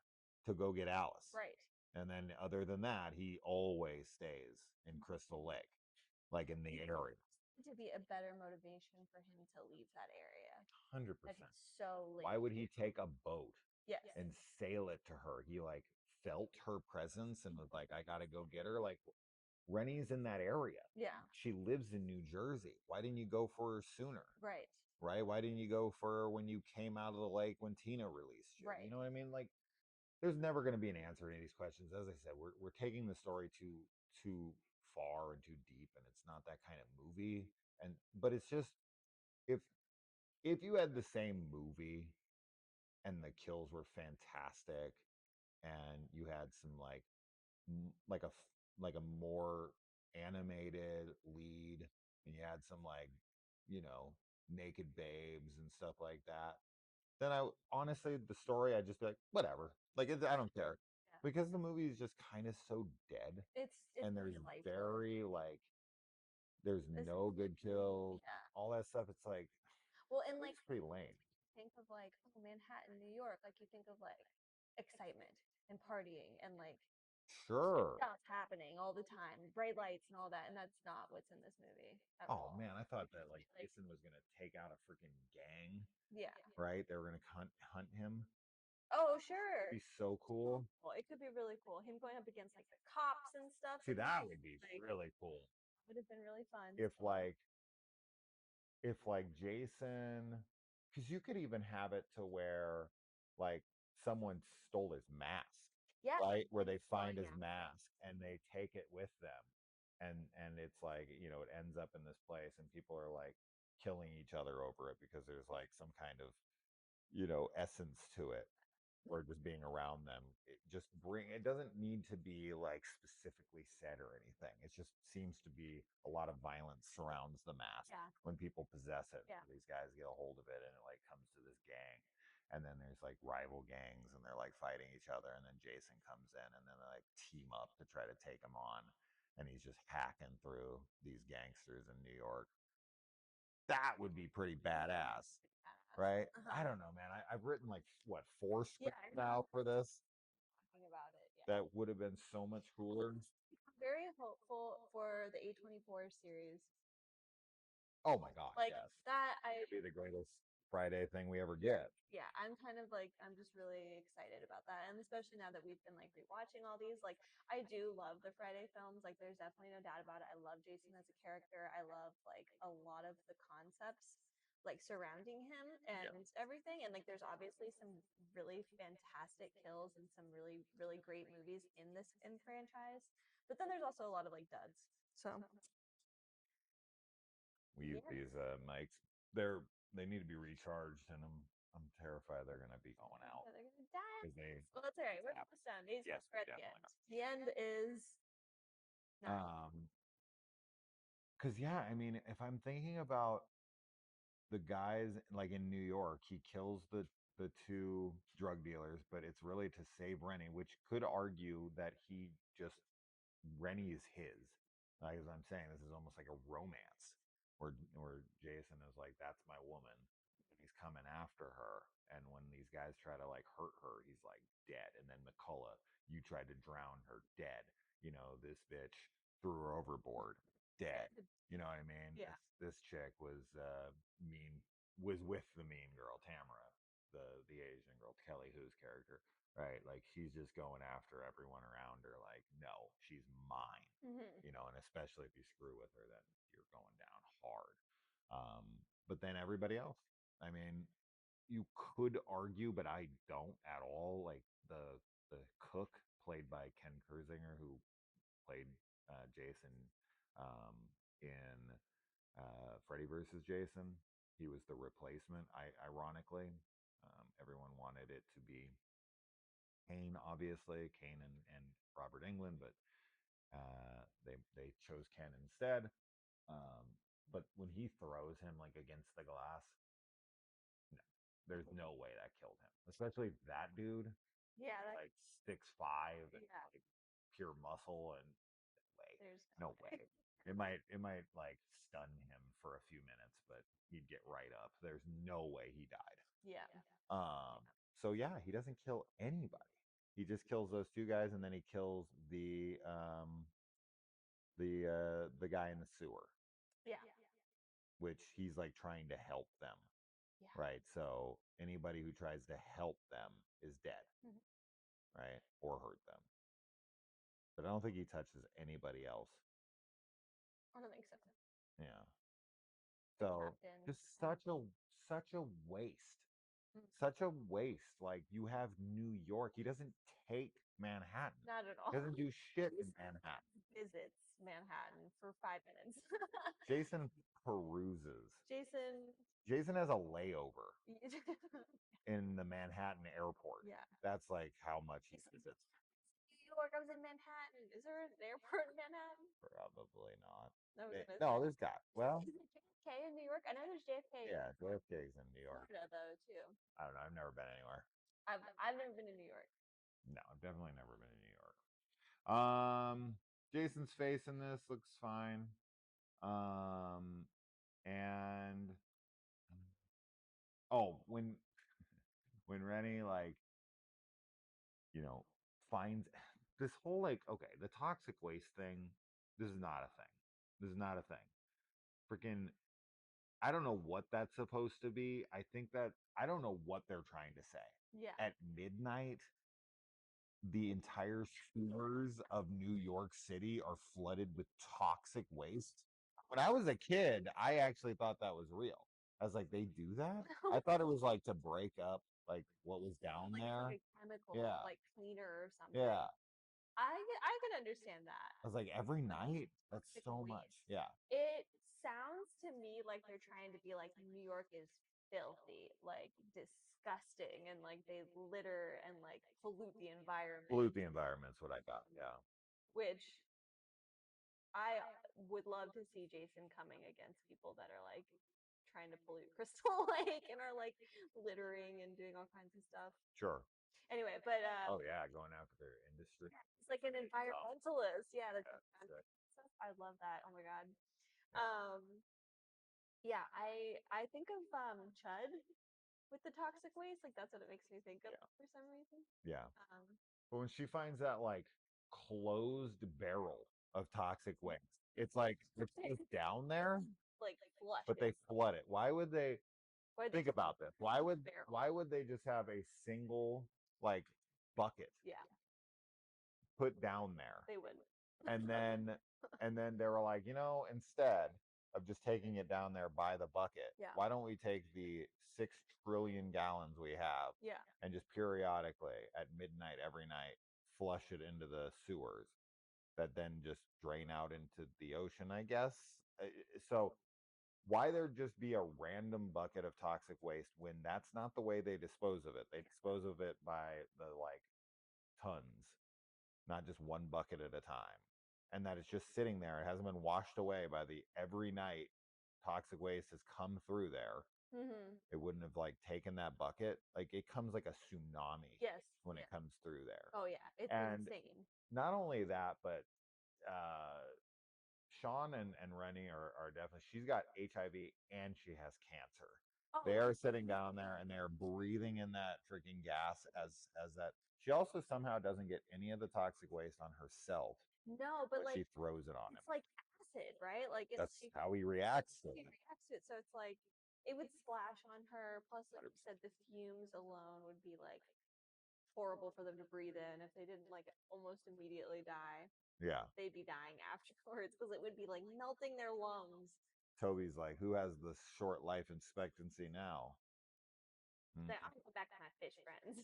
to go get Alice. Right. And then other than that, he always stays in Crystal Lake, like in the area. To be a better motivation for him to leave that area that he's 100%. so Why would lazy. he take a boat Yes. and sail it to her? He like felt her presence and was like, I gotta go get her. Like Rennie's in that area. Yeah. She lives in New Jersey. Why didn't you go for her sooner? Right. Right? Why didn't you go for her when you came out of the lake when Tina released you? You Right. know what I mean? Like there's never going to be an answer to any of these questions. As I said, we're taking the story too far and too deep, and it's not that kind of movie. But it's just if you had the same movie and the kills were fantastic, and you had some like a more animated lead, and you had some like you know naked babes and stuff like that, then I honestly the story I'd just be like whatever, like I don't care. because the movie is just kind of so dead, It's and very there's lifeless. very like there's This, no good kills, yeah. all that stuff. It's like Well, and like it's pretty lame. think of like, oh, Manhattan, New York, like you think of like excitement and partying and like Sure. stuff happening all the time, bright lights and all that, and that's not what's in this movie at Oh all. man, I thought that like Jason was gonna take out a freaking gang, Yeah. right? They were gonna hunt him. Oh, sure. Be so cool. Well, it could be really cool. Him going up against like the cops and stuff. See, that would be Like really cool. would have been really fun. If like if like Jason, because you could even have it to where like someone stole his mask, Yeah. right? Where they Oh find his yeah. mask and they take it with them, and it's like it ends up in this place, and people are like killing each other over it because there's like some kind of essence to it, or just being around them. It doesn't need to be like specifically said or anything. It just seems to be a lot of violence surrounds the mask Yeah. when people possess it. Yeah. These guys get a hold of it and it like comes to this gang. And then there's like rival gangs and they're like fighting each other. And then Jason comes in and then they like team up to try to take him on. And he's just hacking through these gangsters in New York. That would be pretty badass, right? I Uh-huh. don't know, man. I've written like what, four Yeah, scripts I know. now for this. Talking about it. Yeah. That would have been so much cooler. I'm very hopeful for the A24 series. Oh my god, Like yes. that I It'd be the greatest Friday thing we ever get. yeah, I'm kind of like I'm just really excited about that. And especially now that we've been like rewatching all these, like I do love the Friday films. Like there's definitely no doubt about it. I love Jason as a character. I love like a lot of the concepts like surrounding him Yeah. and everything. And like there's obviously some really fantastic kills and some really, really great movies in this in franchise. But then there's also a lot of like duds. So We use yeah. these mics. They need to be recharged, and I'm terrified they're gonna be going out So they're gonna die. because they Well, that's all right. We're almost done. yes, We're at the definitely end. The end is not. are. Because yeah, I mean, if I'm thinking about the guys like in New York, he kills the two drug dealers, but it's really to save Rennie, which could argue that he just Rennie is his. Like as I'm saying, this is almost like a romance where Jason is like, "That's my woman," and he's coming after her. And when these guys try to like hurt her, he's like dead. And then McCullough, you tried to drown her, dead. This bitch threw her overboard, dead. You know what I mean? Yeah. This chick was mean, was with the mean girl, Tamara, the Asian girl, Kelly Hu's character, right? Like she's just going after everyone around her. Like, no, she's mine. And especially if you screw with her, then you're going down hard. But then everybody else, I mean, you could argue, but I don't at all. Like the cook played by Ken Kersinger, who played Jason in Freddy versus Jason. He was the replacement. Ironically, everyone wanted it to be Kane, obviously Kane and Robert England, but they chose Ken instead. But when he throws him like against the glass, no, there's no way that killed him. Especially that dude, Yeah. like 6'5" and Yeah. like pure muscle, and way, There's no way. It might like stun him for a few minutes, but he'd get right up. There's no way he died. yeah. So yeah, he doesn't kill anybody. He just kills those two guys, and then he kills the guy in the sewer, Yeah. which he's like trying to help them, Yeah. right? So anybody who tries to help them is dead, Mhm. right? Or hurt them. But I don't think he touches anybody else. I don't think so. Yeah. The So captain. just such a waste. Mm. Such a waste. Like you have New York. He doesn't take Manhattan. Not at He all. doesn't do shit in Manhattan. Visits Manhattan for 5 minutes. Jason peruses. Jason. Jason has a layover yeah. in the Manhattan airport. That's like how much he visits. New York. I was in Manhattan. Is there an airport in Manhattan? Probably not. I was gonna No, say. there's got. Well, Is it JFK in New York? I know there's JFK in yeah, JFK's in New York. Florida though too. I don't know. I've never been anywhere. I've never been to New York. No, I've definitely never been to New York. Jason's face in this looks fine. Um, and oh, when Rennie like finds this whole like okay, the toxic waste thing. This is not a thing. This is not a thing. Freaking, I don't know what that's supposed to be. I don't know what they're trying to say. Yeah. At midnight, the entire shores of New York City are flooded with toxic waste. When I was a kid, I actually thought that was real. I was like, they do that? I thought it was like to break up like what was down like there. a chemical, Yeah. like cleaner or something. Yeah. I could understand that. I was like, every night? That's Toxic so waste. much. Yeah. It sounds to me like they're trying to be like New York is filthy, like disgusting, and like they litter and like pollute the environment, Pollute the environment's what I got. Yeah. which I would love to see Jason coming against people that are like trying to pollute Crystal Lake and are like littering and doing all kinds of stuff. Sure. Anyway, but Oh yeah, going after their industry. it's like an environmentalist. Yeah, that's Yeah, sick. I love that. Oh my god. Yeah, I think of Chud with the toxic waste. Like that's what it makes me think of Yeah. for some reason. Yeah. Um, But when she finds that like closed barrel of toxic waste, it's like it's just down there, like flush but it. they flood it. Why would they Why think about this? barrel? Why would they just have a single like bucket Yeah, put down there? they would. And then they were like, instead of just taking it down there by the bucket, Yeah. why don't we take the 6 trillion gallons we have Yeah. and just periodically at midnight every night flush it into the sewers that then just drain out into the ocean, I guess. So why there just be a random bucket of toxic waste when that's not the way they dispose of it? They dispose of it by the like tons, not just one bucket at a time. And that it's just sitting there. It hasn't been washed away by the every night toxic waste has come through there. Mm-hmm. It wouldn't have like taken that bucket. Like it comes like a tsunami Yes. when it comes through there. Oh yeah, it's And insane. not only that, but Sean and Rennie are definitely, she's got HIV and she has cancer. Oh, They are sitting down there and they're breathing in that freaking gas as that. She also somehow doesn't get any of the toxic waste on herself. no, but like she throws it on him. it's like acid, right? Like That's like, how he reacts to he it. reacts to it. So it's like it would splash on her. Plus, like you said, the fumes alone would be like horrible for them to breathe in. If they didn't like almost immediately die, Yeah. they'd be dying afterwards because it would be like melting their lungs. Toby's like, who has the short life expectancy now? Then I'll go back to my fish friends.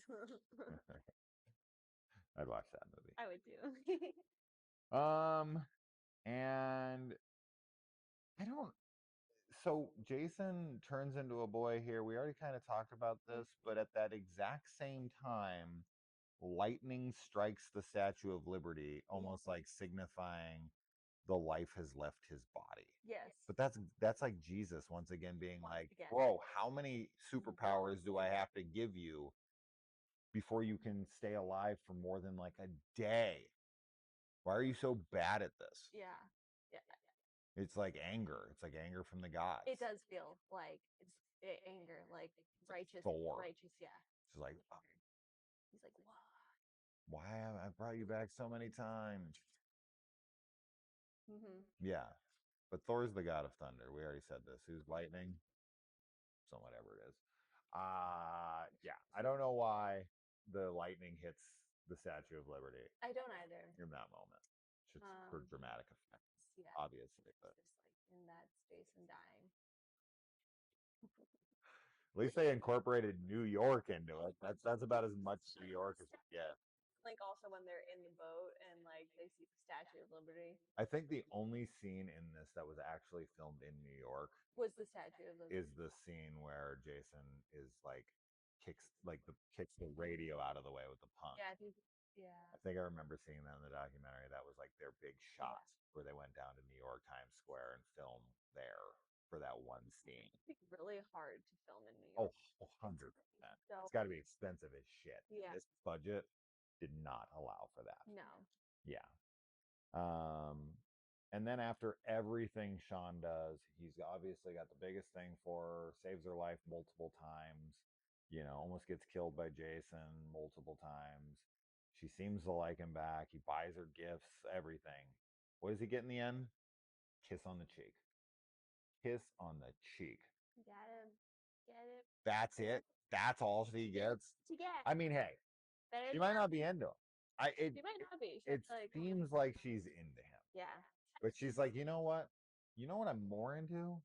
I'd watch that movie. I would do. And I don't. So Jason turns into a boy here. We already kind of talked about this, but at that exact same time, lightning strikes the Statue of Liberty, almost like signifying the life has left his body. Yes. But that's like Jesus once again being like, bro, how many superpowers do I have to give you before you can stay alive for more than like a day? Why are you so bad at this? Yeah. Yeah. It's like anger. It's like anger from the gods. It does feel like it's anger, like righteous, Thor. righteous. Yeah. It's like, He's like, what? why have I brought you back so many times? Mm-hmm. Yeah, but Thor's the god of thunder. We already said this. Who's lightning? So whatever it is. Yeah, I don't know why the lightning hits the Statue of Liberty. I don't either. In that moment, it's just for dramatic effect. Yeah, obviously, but just like in that space and dying. At least they incorporated New York into it. That's about as much New York as we get. Like also when they're in the boat and like they see the Statue of Liberty. I think the only scene in this that was actually filmed in New York was the Statue of Liberty. Is the scene where Jason is like kicks the radio out of the way with the punk. Yeah, I think I remember seeing that in the documentary. That was like their big shot where they went down to New York Times Square and filmed there for that one scene. It's really hard to film in New York. Oh, 100%. It's got to be expensive as shit. Yeah. This budget. did not allow for that. No. Yeah. Um, and then after everything Sean does, he's obviously got the biggest thing for her, saves her life multiple times, almost gets killed by Jason multiple times. She seems to like him back. He buys her gifts, everything. What does he get in the end? Kiss on the cheek. Kiss on the cheek. Get him. Get it. That's it. That's all she gets. To get. I mean, hey, Better she than might not be into him. she might not be. She's It like, seems like she's into him. yeah. But she's like, you know what? You know what I'm more into?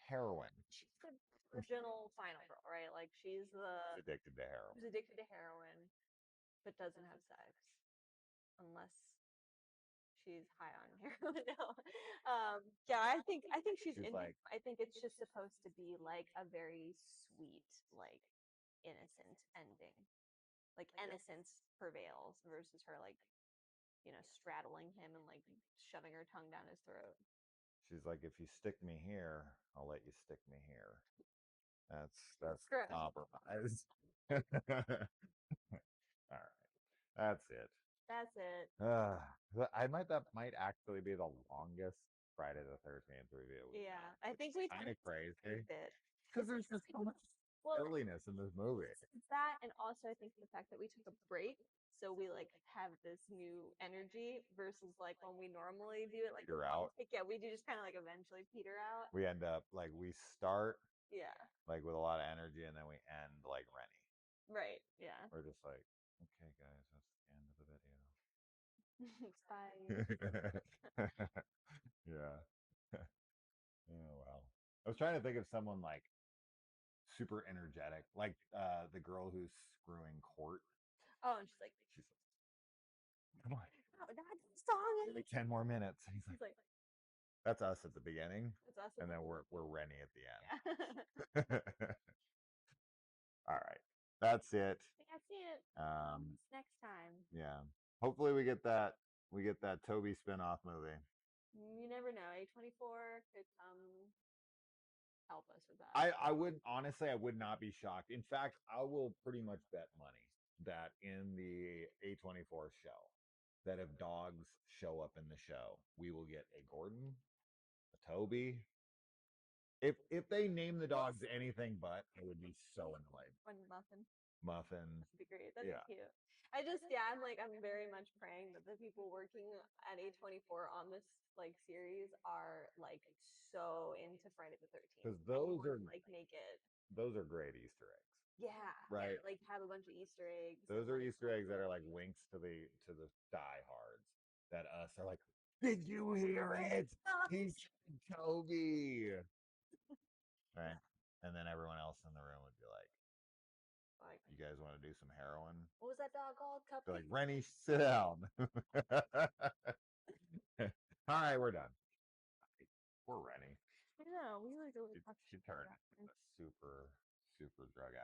Heroin. She's the original final girl, right? Like she's She's addicted to heroin. who's addicted to heroin, but doesn't have sex unless she's high on heroin. No. Yeah, I think she's She's into. like, I think it's just supposed to be like a very sweet, like innocent ending. Like innocence prevails versus her like straddling him and like shoving her tongue down his throat. she's like, if you stick me here, I'll let you stick me here. That's Gross. compromise. All right. That's it. That's it. That might actually be the longest Friday the 13th review. Yeah, I think we Kind of crazy it. because there's just so much Well, silliness in this movie. it's that, and also I think the fact that we took a break, so we like have this new energy versus like when we normally do it, like You're out. yeah, we do just kind of like eventually peter out. We end up like we start Yeah. like with a lot of energy and then we end like Rennie. Right. Yeah. We're just like, okay, guys, that's the end of the video. Bye. Yeah. Oh well. I was trying to think of someone like super energetic, like the girl who's screwing Court. Oh, and she's like, Come on, oh, that song. like 10 more minutes. And he's He's like, like, that's us at the beginning, it's us. and then we're Rennie at the Yeah. end. All right, that's it. That's it. Next time. Yeah. Hopefully we get that Toby spin-off movie. You never know. A24 could come help us with that. I would honestly, I would not be shocked. In fact, I will pretty much bet money that in the A24 show, that if dogs show up in the show, we will get a Gordon, a Toby. If they name the dogs anything but, I would be so annoyed. One muffin. Muffin. That'd be great. That'd Yeah. be cute. I'm very much praying that the people working at A24 on this like series are like so into Friday the 13th. Because those are like make it. Those are great Easter eggs. Yeah. Right. Yeah, like have a bunch of Easter eggs. Those and, are like, Easter eggs that are like winks to the diehards that us are like, did you hear it? He's Toby. Right. And then everyone else in the room would be like, you guys want to do some heroin? What was that dog called? They're Cupcake. like, Rennie, sit down. All right, we're done. Poor Rennie. I know. We like really She turned a super, super drug addict.